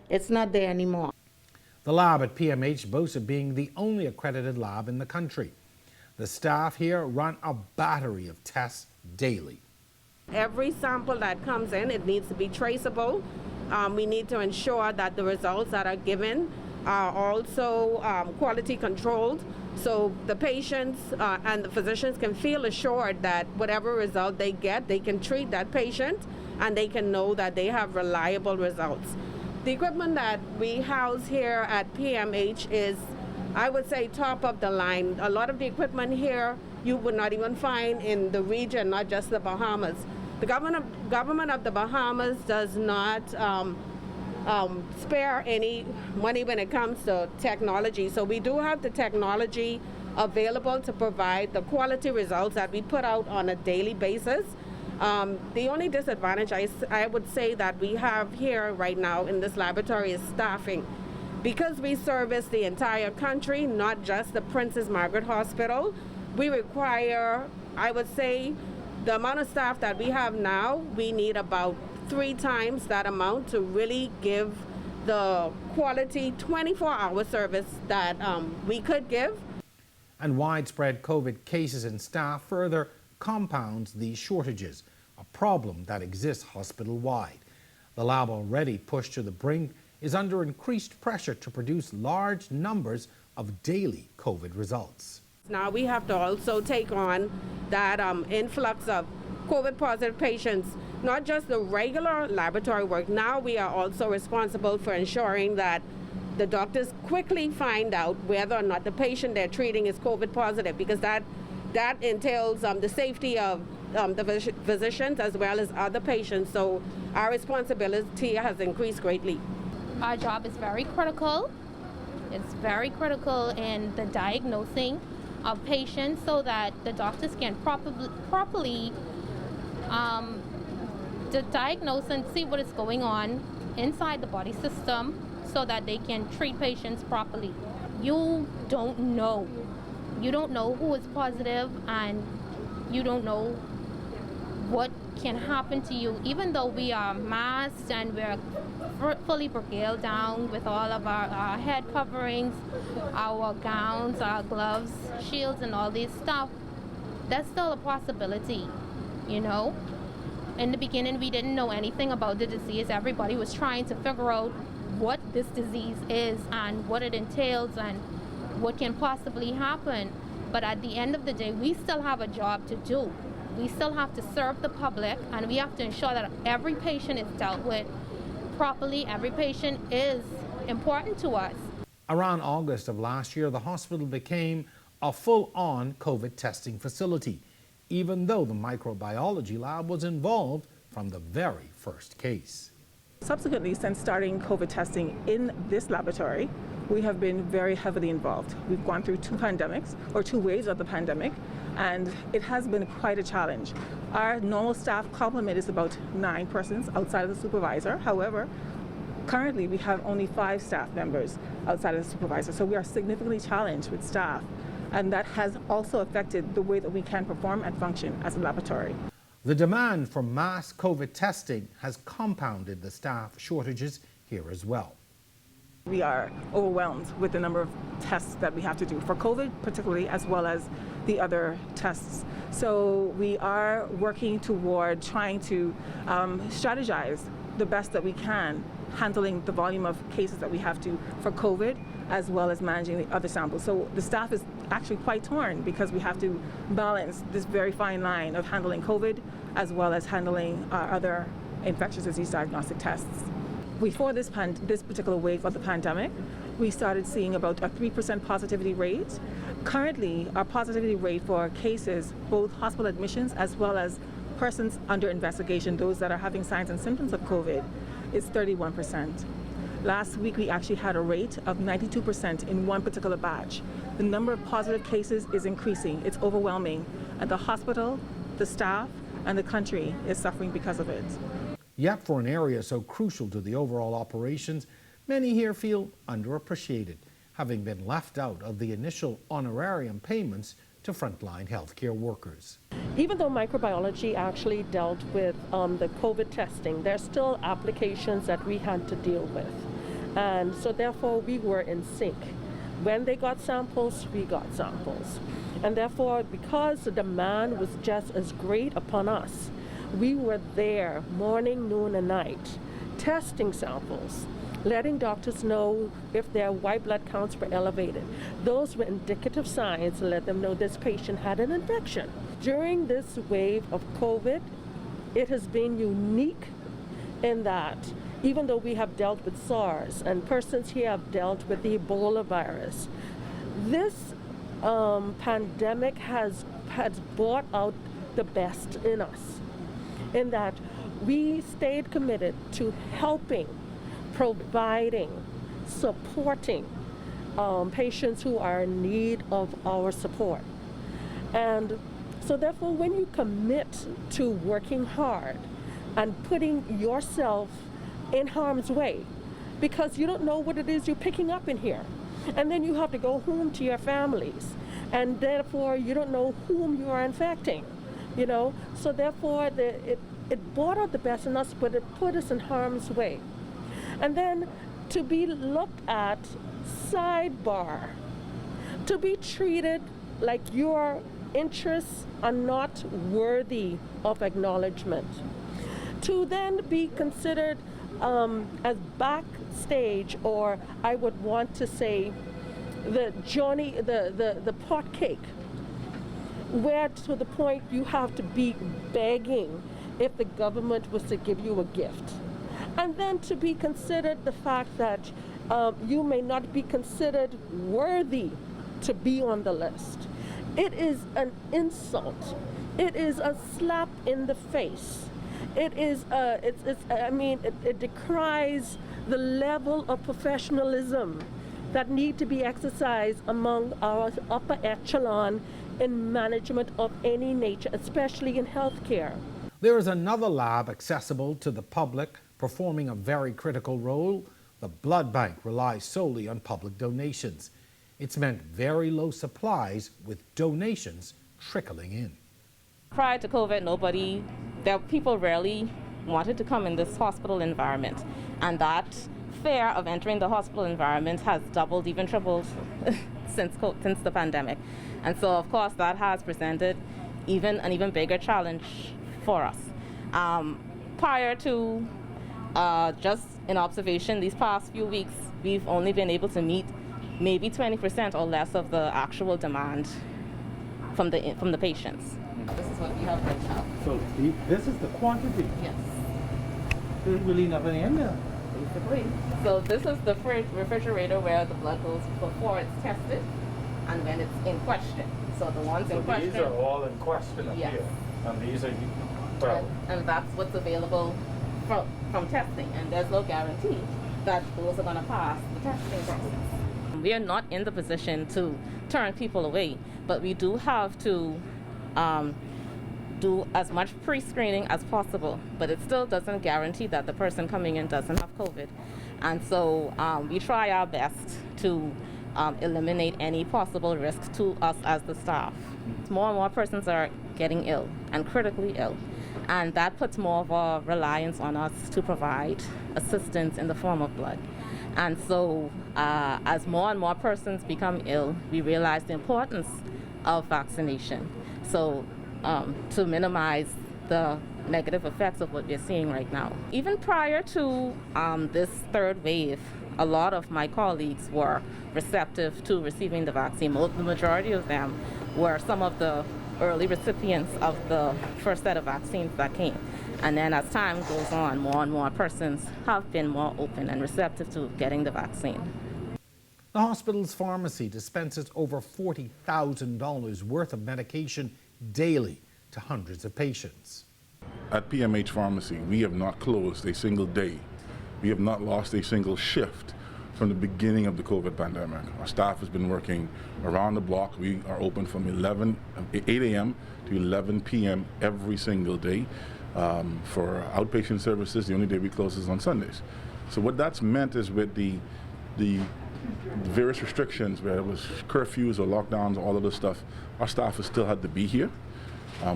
it's not there anymore. The lab at PMH boasts of being the only accredited lab in the country. The staff here run a battery of tests daily. Every sample that comes in, it needs to be traceable. We need to ensure that the results that are given are also quality controlled, so the patients and the physicians can feel assured that whatever result they get, they can treat that patient and they can know that they have reliable results. The equipment that we house here at PMH is, I would say, top of the line. A lot of the equipment here you would not even find in the region, not just the Bahamas. The government of the Bahamas does not spare any money when it comes to technology. So we do have the technology available to provide the quality results that we put out on a daily basis. The only disadvantage I would say that we have here right now in this laboratory is staffing. Because we service the entire country, not just the Princess Margaret Hospital, we require, I would say, the amount of staff that we have now, we need about 3 times that amount to really give the quality 24-hour service that we could give. And widespread COVID cases in staff further compounds these shortages, a problem that exists hospital-wide. The lab, already pushed to the brink, is under increased pressure to produce large numbers of daily COVID results. Now we have to also take on that influx of COVID-positive patients, not just the regular laboratory work. Now we are also responsible for ensuring that the doctors quickly find out whether or not the patient they're treating is COVID-positive, because that entails the safety of the physicians as well as other patients. So our responsibility has increased greatly. Our job is very critical. It's very critical in the diagnosing of patients so that the doctors can properly diagnose and see what is going on inside the body system so that they can treat patients properly. You don't know. You don't know who is positive, and you don't know what can happen to you. Even though we are masked and we're fully brailed down with all of our head coverings, our gowns, our gloves, shields, and all this stuff, that's still a possibility, you know? In the beginning, we didn't know anything about the disease. Everybody was trying to figure out what this disease is and what it entails and what can possibly happen. But at the end of the day, we still have a job to do. We still have to serve the public, and we have to ensure that every patient is dealt with properly. Every patient is important to us. Around August of last year, the hospital became a full-on COVID testing facility, even though the microbiology lab was involved from the very first case. Subsequently, since starting COVID testing in this laboratory, we have been very heavily involved. We've gone through 2 pandemics, or 2 waves of the pandemic, and it has been quite a challenge. Our normal staff complement is about 9 persons outside of the supervisor. However, currently we have only 5 staff members outside of the supervisor, so we are significantly challenged with staff, and that has also affected the way that we can perform and function as a laboratory. The demand for mass COVID testing has compounded the staff shortages here as well. We are overwhelmed with the number of tests that we have to do for COVID particularly, as well as the other tests. So we are working toward trying to strategize the best that we can, handling the volume of cases that we have to for COVID, as well as managing the other samples. So the staff is actually quite torn because we have to balance this very fine line of handling COVID as well as handling other infectious disease diagnostic tests. Before this particular wave of the pandemic, we started seeing about a 3% positivity rate. Currently, our positivity rate for cases, both hospital admissions as well as persons under investigation, those that are having signs and symptoms of COVID, is 31%. Last week, we actually had a rate of 92% in one particular batch. The number of positive cases is increasing. It's overwhelming. And the hospital, the staff, and the country is suffering because of it. Yet for an area so crucial to the overall operations, many here feel underappreciated, having been left out of the initial honorarium payments to frontline healthcare workers. Even though microbiology actually dealt with the COVID testing, there's still applications that we had to deal with. And so therefore we were in sync. When they got samples, we got samples. And therefore, because the demand was just as great upon us, we were there morning, noon, and night, testing samples, letting doctors know if their white blood counts were elevated. Those were indicative signs to let them know this patient had an infection. During this wave of COVID, it has been unique in that even though we have dealt with SARS and persons here have dealt with the Ebola virus, this pandemic has brought out the best in us, in that we stayed committed to helping, providing, supporting patients who are in need of our support. And so therefore, when you commit to working hard and putting yourself in harm's way, because you don't know what it is you're picking up in here, and then you have to go home to your families, and therefore you don't know whom you are infecting, you know. So therefore, it brought out the best in us, but it put us in harm's way. And then to be looked at sidebar, to be treated like your interests are not worthy of acknowledgement, to then be considered as backstage, or I would want to say the pot cake, where to the point you have to be begging if the government was to give you a gift. And then to be considered the fact that you may not be considered worthy to be on the list. It is an insult. It is a slap in the face. It is, it decries the level of professionalism that need to be exercised among our upper echelon in management of any nature, especially in healthcare. There is another lab accessible to the public performing a very critical role. The blood bank relies solely on public donations. It's meant very low supplies with donations trickling in. Prior to COVID, people rarely wanted to come in this hospital environment. And that fear of entering the hospital environment has doubled, even tripled since the pandemic. And so, of course, that has presented an even bigger challenge for us. Prior to just in observation, these past few weeks, we've only been able to meet maybe 20% or less of the actual demand from the patients. This is what we have right now. So this is the quantity? Yes. There's really nothing in there. Basically. So this is the refrigerator where the blood goes before it's tested and when it's in question. So the ones in question. These are all in question up yes. here. And these are, and that's what's available from testing. And there's no guarantee that those are going to pass the testing process. We are not in the position to turn people away, but we do have to do as much pre-screening as possible, but it still doesn't guarantee that the person coming in doesn't have COVID. And so we try our best to eliminate any possible risk to us as the staff. More and more persons are getting ill and critically ill, and that puts more of a reliance on us to provide assistance in the form of blood. And so as more and more persons become ill, we realize the importance of vaccination. So to minimize the negative effects of what we're seeing right now. Even prior to this third wave, a lot of my colleagues were receptive to receiving the vaccine. The majority of them were some of the early recipients of the first set of vaccines that came. And then as time goes on, more and more persons have been more open and receptive to getting the vaccine. The hospital's pharmacy dispenses over $40,000 worth of medication daily to hundreds of patients. At PMH Pharmacy, we have not closed a single day. We have not lost a single shift from the beginning of the COVID pandemic. Our staff has been working around the block. We are open from 8 a.m. to 11 p.m. every single day. For outpatient services, the only day we close is on Sundays. So what that's meant is with the various restrictions, whether it was curfews or lockdowns, all of this stuff, our staff has still had to be here.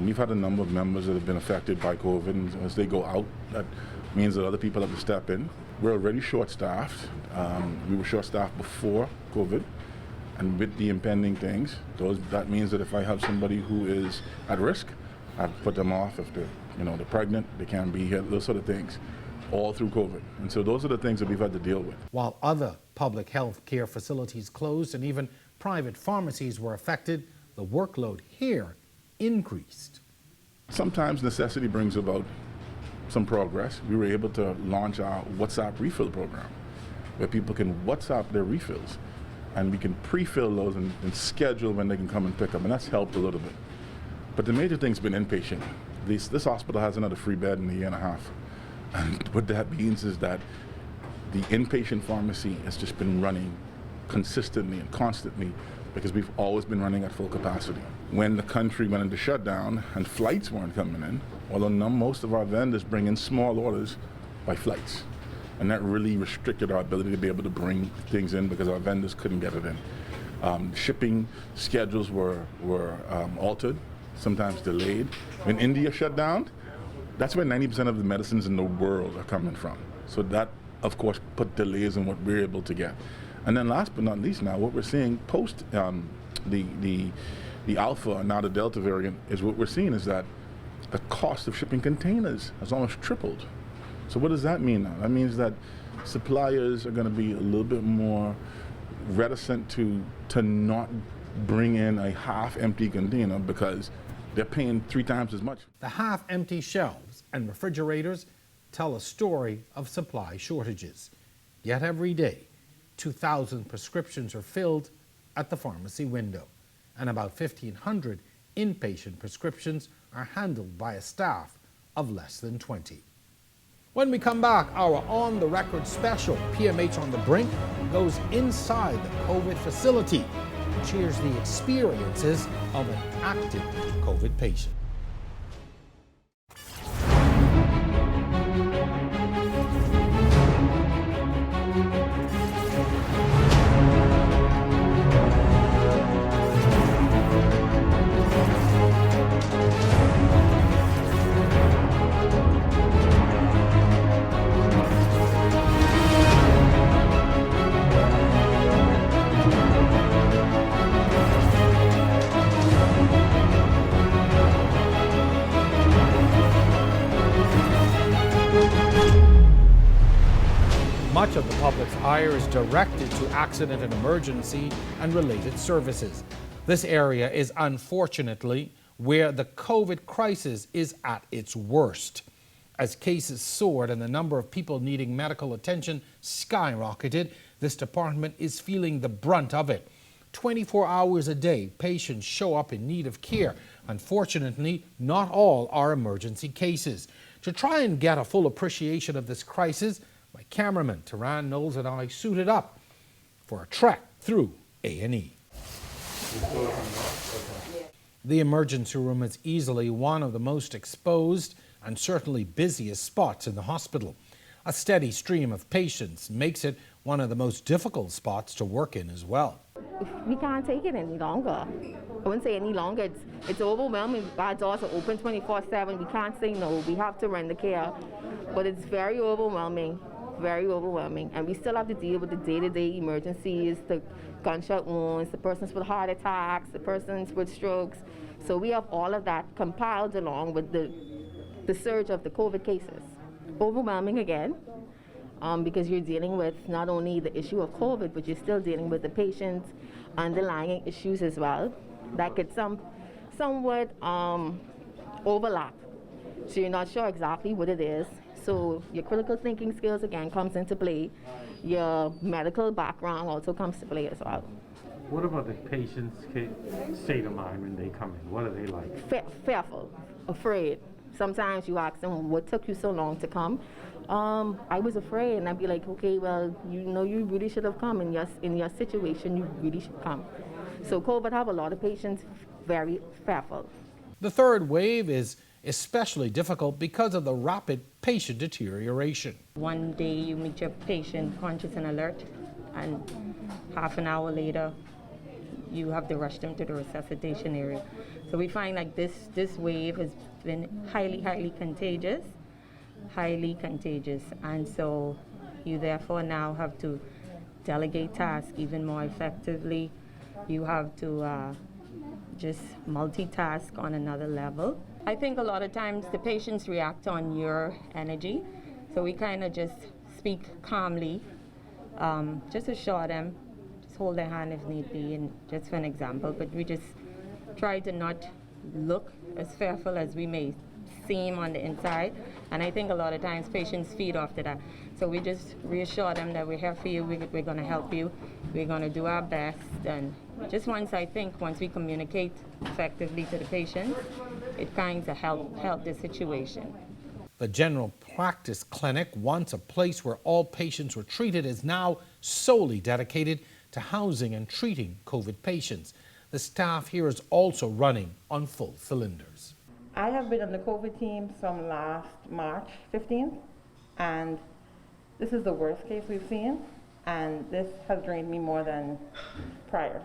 We've had a number of members that have been affected by COVID, and as they go out, that means that other people have to step in. We're already short-staffed. We were short-staffed before COVID, and with the impending things, that means that if I have somebody who is at risk, I have to put them off. If they're pregnant, they can't be here, those sort of things, all through COVID. And so those are the things that we've had to deal with. While other public health care facilities closed and even private pharmacies were affected, the workload here increased. Sometimes necessity brings about some progress. We were able to launch our WhatsApp refill program, where people can WhatsApp their refills, and we can pre-fill those and schedule when they can come and pick up, and that's helped a little bit. But the major thing's been inpatient. This hospital has another free bed in a year and a half, and what that means is that the inpatient pharmacy has just been running consistently and constantly, because we've always been running at full capacity. When the country went into shutdown and flights weren't coming in, although most of our vendors bring in small orders by flights, and that really restricted our ability to be able to bring things in because our vendors couldn't get it in. Shipping schedules were altered, sometimes delayed. When India shut down, that's where 90% of the medicines in the world are coming from. So that, of course, put delays in what we're able to get. And then last but not least now, what we're seeing post the Alpha and now the Delta variant is what we're seeing is that the cost of shipping containers has almost tripled. So what does that mean now? That means that suppliers are going to be a little bit more reticent to not bring in a half-empty container because they're paying 3 times as much. The half-empty shelves and refrigerators tell a story of supply shortages. Yet every day, 2,000 prescriptions are filled at the pharmacy window, and about 1,500 inpatient prescriptions are handled by a staff of less than 20. When we come back, our on-the-record special, PMH on the Brink, goes inside the COVID facility and shares the experiences of an active COVID patient. Much of the public's ire is directed to accident and emergency and related services. This area is unfortunately where the COVID crisis is at its worst. As cases soared and the number of people needing medical attention skyrocketed, this department is feeling the brunt of it. 24 hours a day, patients show up in need of care. Unfortunately, not all are emergency cases. To try and get a full appreciation of this crisis, my cameraman, Taran Knowles, and I suited up for a trek through A&E. The emergency room is easily one of the most exposed and certainly busiest spots in the hospital. A steady stream of patients makes it one of the most difficult spots to work in as well. We can't take it any longer. I wouldn't say any longer. It's overwhelming. Our doors are open 24/7. We can't say no. We have to render care. But it's very overwhelming. Very overwhelming, and we still have to deal with the day-to-day emergencies, the gunshot wounds, the persons with heart attacks, the persons with strokes. So we have all of that compiled along with the surge of the COVID cases. Overwhelming again, because you're dealing with not only the issue of COVID, but you're still dealing with the patient's underlying issues as well that could somewhat overlap. So you're not sure exactly what it is. So your critical thinking skills again comes into play. your medical background also comes to play as well. What about the patient's state of mind when they come in? What are they like? Fearful, afraid. Sometimes you ask them, what took you so long to come? I was afraid, and I'd be like, okay, well, you know, you really should have come. In your situation, you really should come. So COVID have a lot of patients very fearful. The third wave is especially difficult because of the rapid patient deterioration. One day you meet your patient conscious and alert, and half an hour later you have to rush them to the resuscitation area. So we find like this wave has been highly contagious, and so you therefore now have to delegate tasks even more effectively. You have to just multitask on another level. I think a lot of times the patients react on your energy, so we kind of just speak calmly, just assure them, just hold their hand if need be, and just for an example, but we just try to not look as fearful as we may seem on the inside, and I think a lot of times patients feed off to that. So we just reassure them that we're here for you, we're going to help you, we're going to do our best, and just once we communicate effectively to the patient, it kind of help the situation. The general practice clinic, once a place where all patients were treated, is now solely dedicated to housing and treating COVID patients. The staff here is also running on full cylinders. I have been on the COVID team from last March 15th, and this is the worst case we've seen, and this has drained me more than prior.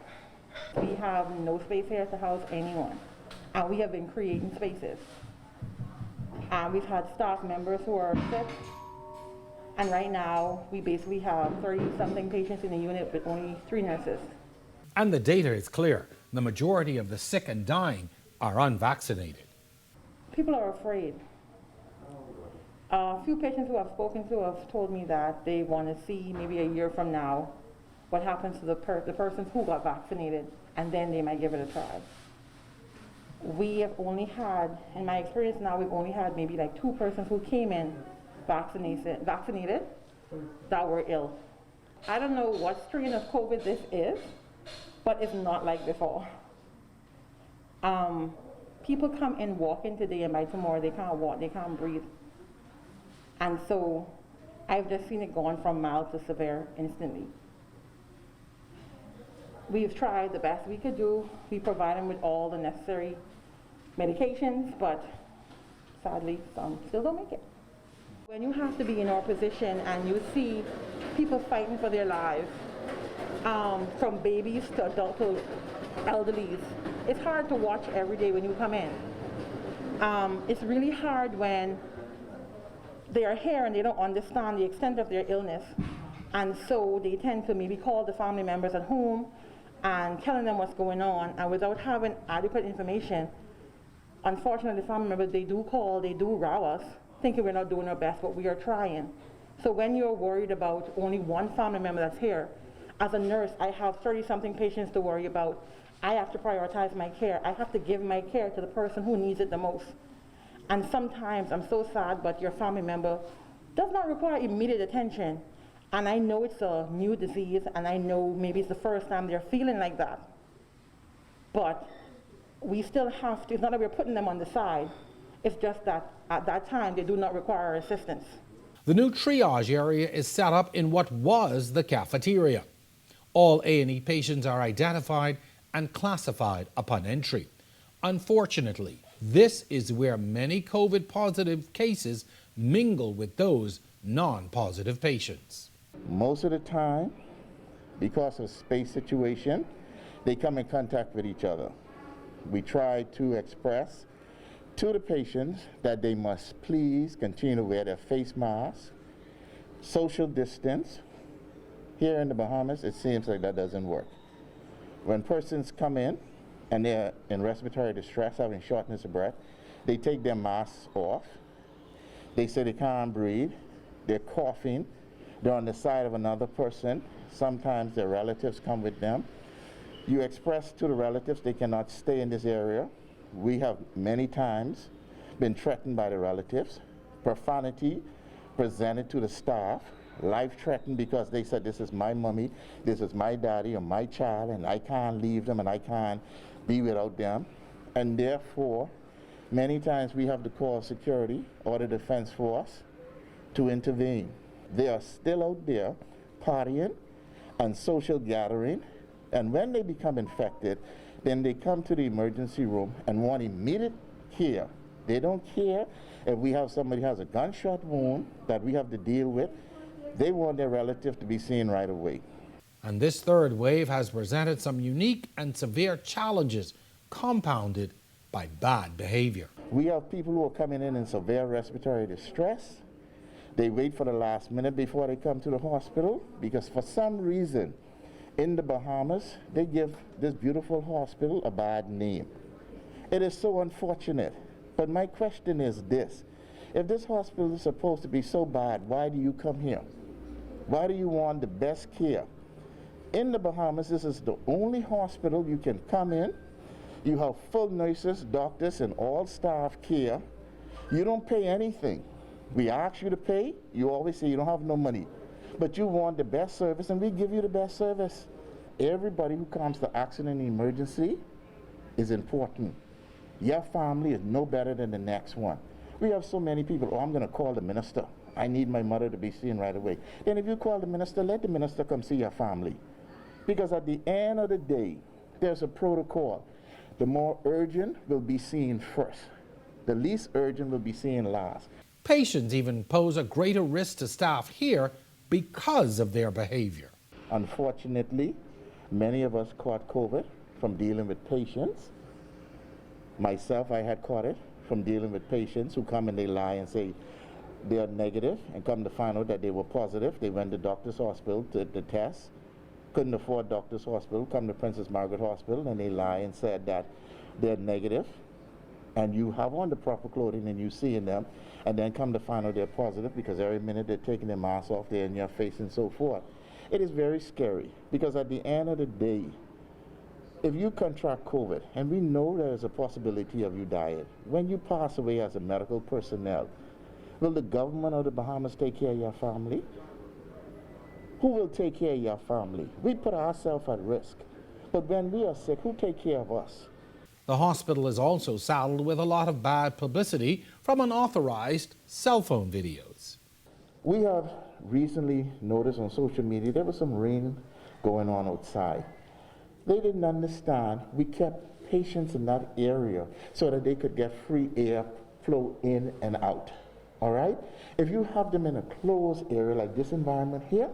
We have no space here to house anyone, and we have been creating spaces. And we've had staff members who are sick, and right now we basically have 30-something patients in the unit with only 3 nurses. And the data is clear. The majority of the sick and dying are unvaccinated. People are afraid. A few patients who I've spoken to have told me that they want to see maybe a year from now what happens to the persons who got vaccinated, and then they might give it a try. We have only had, in my experience now, we've only had maybe like 2 persons who came in vaccinated that were ill. I don't know what strain of COVID this is, but it's not like before. People come in walking today, and by tomorrow they can't walk, they can't breathe. And so I've just seen it going from mild to severe instantly. We've tried the best we could do. We provide them with all the necessary medications, but sadly, some still don't make it. When you have to be in our position and you see people fighting for their lives, from babies to adults to elderlies, it's hard to watch every day when you come in. It's really hard when they are here and they don't understand the extent of their illness, and so they tend to maybe call the family members at home and telling them what's going on, and without having adequate information, unfortunately the family members, they do call, they do row us, thinking we're not doing our best, but we are trying. So when you're worried about only one family member that's here, as a nurse, I have 30-something patients to worry about. I have to prioritize my care. I have to give my care to the person who needs it the most. And sometimes, I'm so sad, but your family member does not require immediate attention. And I know it's a new disease, and I know maybe it's the first time they're feeling like that. But we still have to, it's not that we're putting them on the side, it's just that at that time they do not require our assistance. The new triage area is set up in what was the cafeteria. All A&E patients are identified and classified upon entry. Unfortunately, this is where many COVID-positive cases mingle with those non-positive patients. Most of the time, because of space situation, they come in contact with each other. We try to express to the patients that they must please continue to wear their face masks, social distance. Here in the Bahamas, it seems like that doesn't work. When persons come in and they're in respiratory distress, having shortness of breath, they take their masks off. They say they can't breathe. They're coughing. They're on the side of another person. Sometimes their relatives come with them. You express to the relatives they cannot stay in this area. We have many times been threatened by the relatives. Profanity presented to the staff life-threatened because they said, this is my mommy, this is my daddy or my child, and I can't leave them and I can't be without them. And therefore, many times we have to call security or the defense force to intervene. They are still out there partying and social gathering, and when they become infected, then they come to the emergency room and want immediate care. They don't care if we have somebody who has a gunshot wound that we have to deal with. They want their relative to be seen right away. And this third wave has presented some unique and severe challenges, compounded by bad behavior. We have people who are coming in severe respiratory distress. They wait for the last minute before they come to the hospital because for some reason in the Bahamas, they give this beautiful hospital a bad name. It is so unfortunate. But my question is this: if this hospital is supposed to be so bad, why do you come here? Why do you want the best care? In the Bahamas, this is the only hospital you can come in. You have full nurses, doctors, and all staff care. You don't pay anything. We ask you to pay, you always say you don't have no money. But you want the best service, and we give you the best service. Everybody who comes to accident and emergency is important. Your family is no better than the next one. We have so many people, oh, I'm going to call the minister. I need my mother to be seen right away. Then if you call the minister, let the minister come see your family. Because at the end of the day, there's a protocol. The more urgent will be seen first. The least urgent will be seen last. Patients even pose a greater risk to staff here because of their behavior. Unfortunately, many of us caught COVID from dealing with patients. Myself, I had caught it from dealing with patients who come and they lie and say they are negative and come to find out that they were positive. They went to Doctor's Hospital to the test, couldn't afford Doctor's Hospital, come to Princess Margaret Hospital and they lie and said that they're negative, and you have on the proper clothing and you seeing them, and then come to find out they're positive because every minute they're taking their masks off, they're in your face and so forth. It is very scary because at the end of the day, if you contract COVID, and we know there is a possibility of you dying, when you pass away as a medical personnel, will the government of the Bahamas take care of your family? Who will take care of your family? We put ourselves at risk. But when we are sick, who take care of us? The hospital is also saddled with a lot of bad publicity from unauthorized cell phone videos. We have recently noticed on social media there was some rain going on outside. They didn't understand. We kept patients in that area so that they could get free air flow in and out. All right? If you have them in a closed area like this environment here,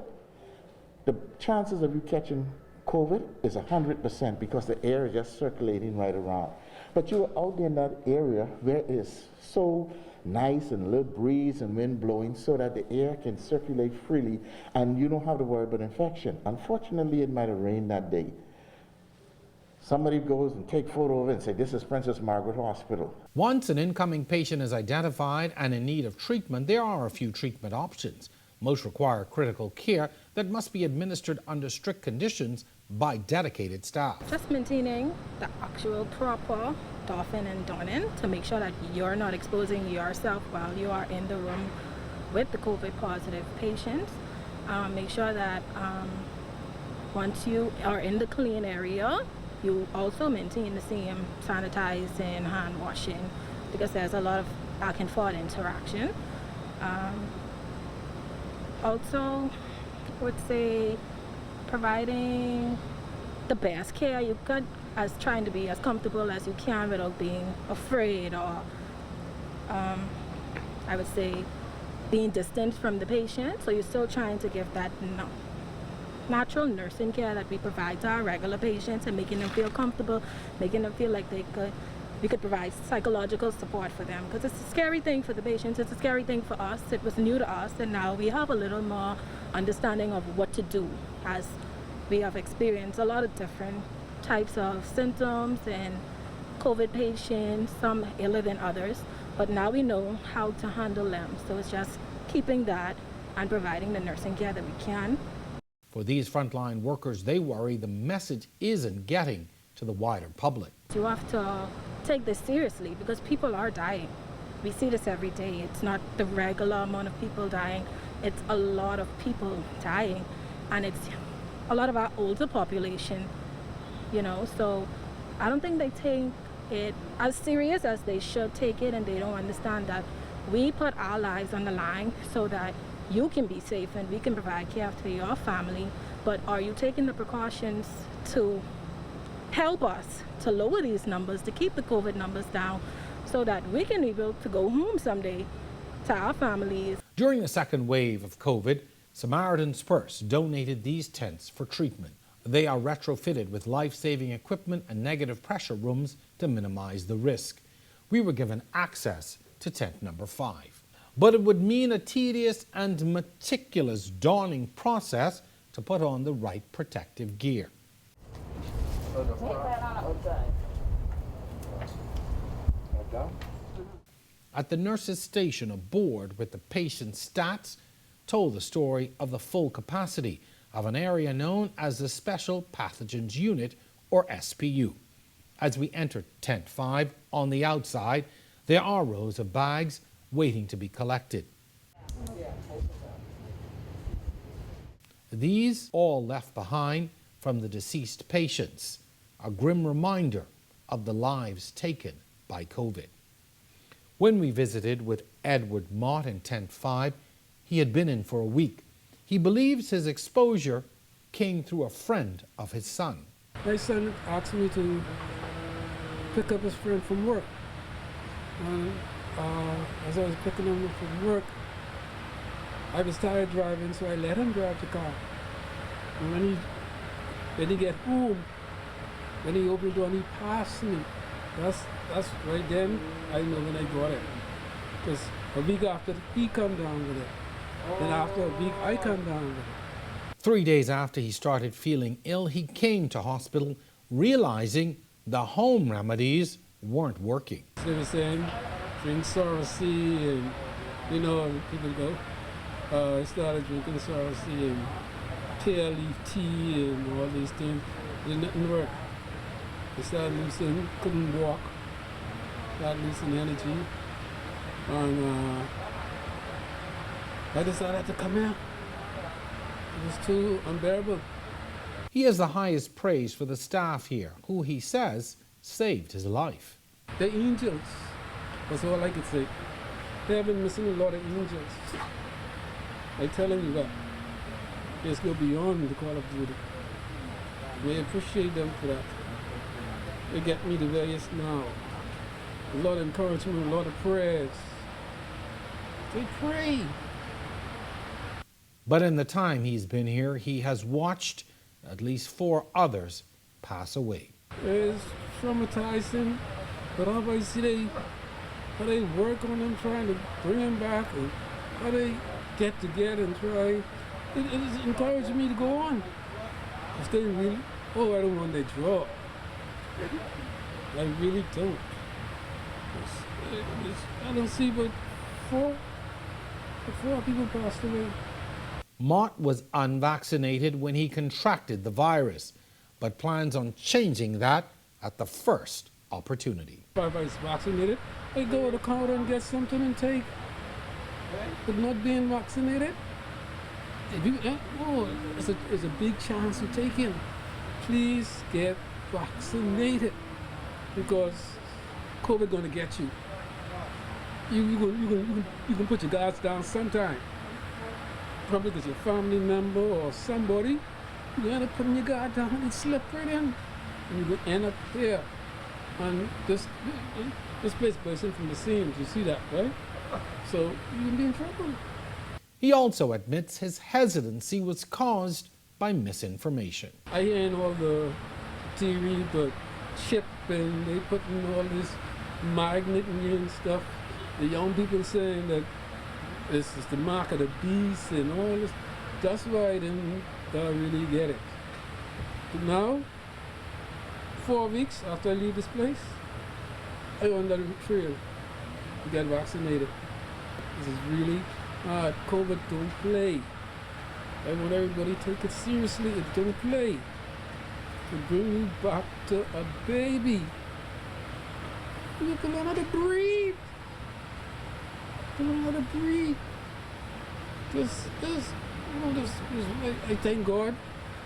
the chances of you catching COVID is 100% because the air is just circulating right around. But you are out there in that area where it is so nice and a little breeze and wind blowing so that the air can circulate freely and you don't have to worry about infection. Unfortunately, it might have rained that day. Somebody goes and take photo of it and say, this is Princess Margaret Hospital. Once an incoming patient is identified and in need of treatment, there are a few treatment options. Most require critical care that must be administered under strict conditions by dedicated staff. Just maintaining the actual proper doffing and donning to make sure that you're not exposing yourself while you are in the room with the COVID positive patients. Make sure that once you are in the clean area, you also maintain the same sanitizing, hand washing, because there's a lot of back and forth interaction. Also, I would say providing the best care you could, as trying to be as comfortable as you can without being afraid, or I would say being distant from the patient. So you're still trying to give that natural nursing care that we provide to our regular patients and making them feel comfortable, making them feel like we could provide psychological support for them, because it's a scary thing for the patients, it's a scary thing for us. It was new to us, and now we have a little more understanding of what to do, as we have experienced a lot of different types of symptoms and COVID patients, some iller than others, but now we know how to handle them. So it's just keeping that and providing the nursing care that we can. For these frontline workers, they worry the message isn't getting to the wider public. You have to take this seriously because people are dying. We see this every day. It's not the regular amount of people dying. it's a lot of people dying, and it's a lot of our older population, so I don't think they take it as serious as they should take it, and they don't understand that we put our lives on the line so that you can be safe and we can provide care to your family. But are you taking the precautions to help us to lower these numbers, to keep the COVID numbers down, so that we can be able to go home someday to our families? During the second wave of COVID, Samaritan's Purse donated these tents for treatment. They are retrofitted with life-saving equipment and negative pressure rooms to minimize the risk. We were given access to tent number 5. But it would mean a tedious and meticulous donning process to put on the right protective gear. At the nurse's station, a board with the patient's stats told the story of the full capacity of an area known as the Special Pathogens Unit, or SPU. As we enter Tent 5, on the outside, there are rows of bags waiting to be collected. These all left behind from the deceased patients, a grim reminder of the lives taken by COVID. When we visited with Edward Mott in Tent 5, he had been in for a week. He believes his exposure came through a friend of his son. My son asked me to pick up his friend from work. And as I was picking him up from work, I was tired driving, so I let him drive the car. And when he get home, when he opened the door and he passed me, that's right then I know when I got it. Because a week after, he come down with it. Then after a week, I come down with it. 3 days after he started feeling ill, he came to hospital realizing the home remedies weren't working. They were saying, drink Sorosy, and people go. I started drinking Sorosy and pear leaf tea and all these things. It didn't work. I started losing, couldn't walk, started losing energy. And I decided to come here. It was too unbearable. He has the highest praise for the staff here, who he says saved his life. The angels, that's all I could say. They have been missing a lot of angels. I'm telling you that. Let's go beyond the call of duty. We appreciate them for that. They get me the various now. A lot of encouragement, a lot of prayers. They pray. But in the time he's been here, he has watched at least 4 others pass away. It's traumatizing, but obviously how they work on them, trying to bring them back, and how they get together and try. It has encouraged me to go on. If they really, I don't want their job. I really don't. I don't see but 4 people passed away. Mott was unvaccinated when he contracted the virus, but plans on changing that at the first opportunity. If I was vaccinated, I go to the counter and get something and take. But not being vaccinated, it's a big chance to take it. Please get vaccinated, because COVID gonna get you. You can put your guards down sometime. Probably because your family member or somebody, you end up putting your guard down and slip right in. And you could end up here. And this place bursting from the seams, you see that, right? So you can be in trouble. He also admits his hesitancy was caused by misinformation. I hear in all the TV, the chip, and they putting all this magnet and stuff. The young people saying that this is the mark of the beast and all this. That's why I didn't really get it. But now, 4 weeks after I leave this place, I go under the trail to get vaccinated. This is really hard. COVID don't play. I want everybody to take it seriously. It don't play. To bring you back to a baby. You have to learn how to breathe. To learn how to breathe. I thank God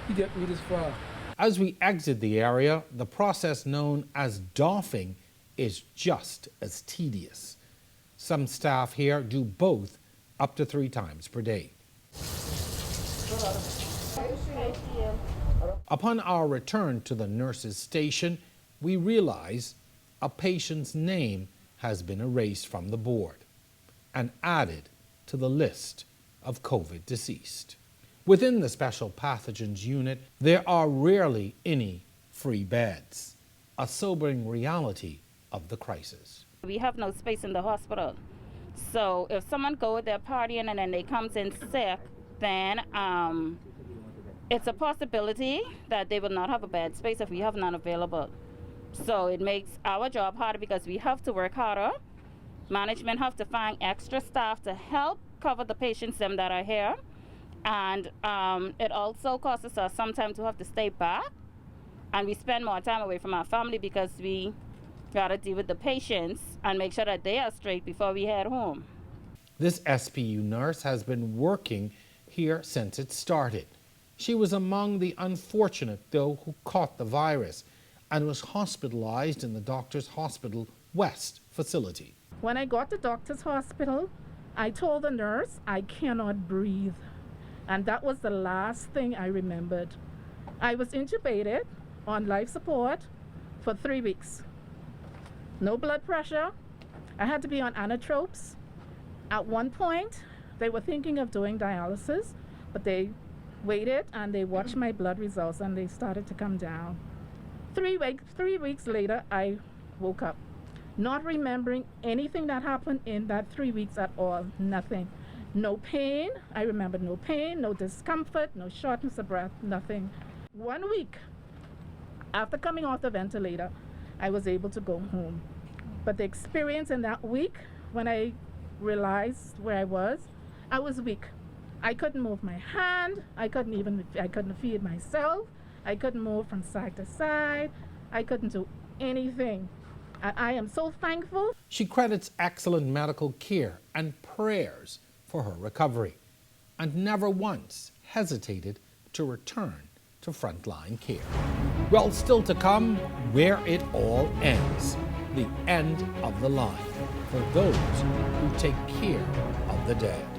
He got me this far. As we exit the area, the process known as doffing is just as tedious. Some staff here do both up to 3 times per day. Upon our return to the nurse's station, we realize a patient's name has been erased from the board and added to the list of COVID deceased. Within the special pathogens unit, there are rarely any free beds, a sobering reality of the crisis. We have no space in the hospital. So if someone goes there partying and then they comes in sick, then it's a possibility that they will not have a bed space if we have none available. So it makes our job harder because we have to work harder. Management have to find extra staff to help cover the patients them that are here. And it also causes us sometimes to have to stay back, and we spend more time away from our family because we gotta deal with the patients and make sure that they are straight before we head home. This SPU nurse has been working here since it started. She was among the unfortunate, though, who caught the virus and was hospitalized in the Doctors Hospital West facility. When I got to Doctors Hospital, I told the nurse I cannot breathe. And that was the last thing I remembered. I was intubated on life support for 3 weeks. No blood pressure. I had to be on anatropes. At one point, they were thinking of doing dialysis, but they waited and they watched my blood results and they started to come down. 3 weeks later, I woke up, not remembering anything that happened in that 3 weeks at all, nothing. No pain, I remember no pain, no discomfort, no shortness of breath, nothing. 1 week after coming off the ventilator, I was able to go home. But the experience in that week, when I realized where I was weak. I couldn't move my hand, I couldn't feed myself, I couldn't move from side to side, I couldn't do anything. And I am so thankful. She credits excellent medical care and prayers for her recovery, and never once hesitated to return to frontline care. Well, still to come, where it all ends, the end of the line for those who take care of the dead.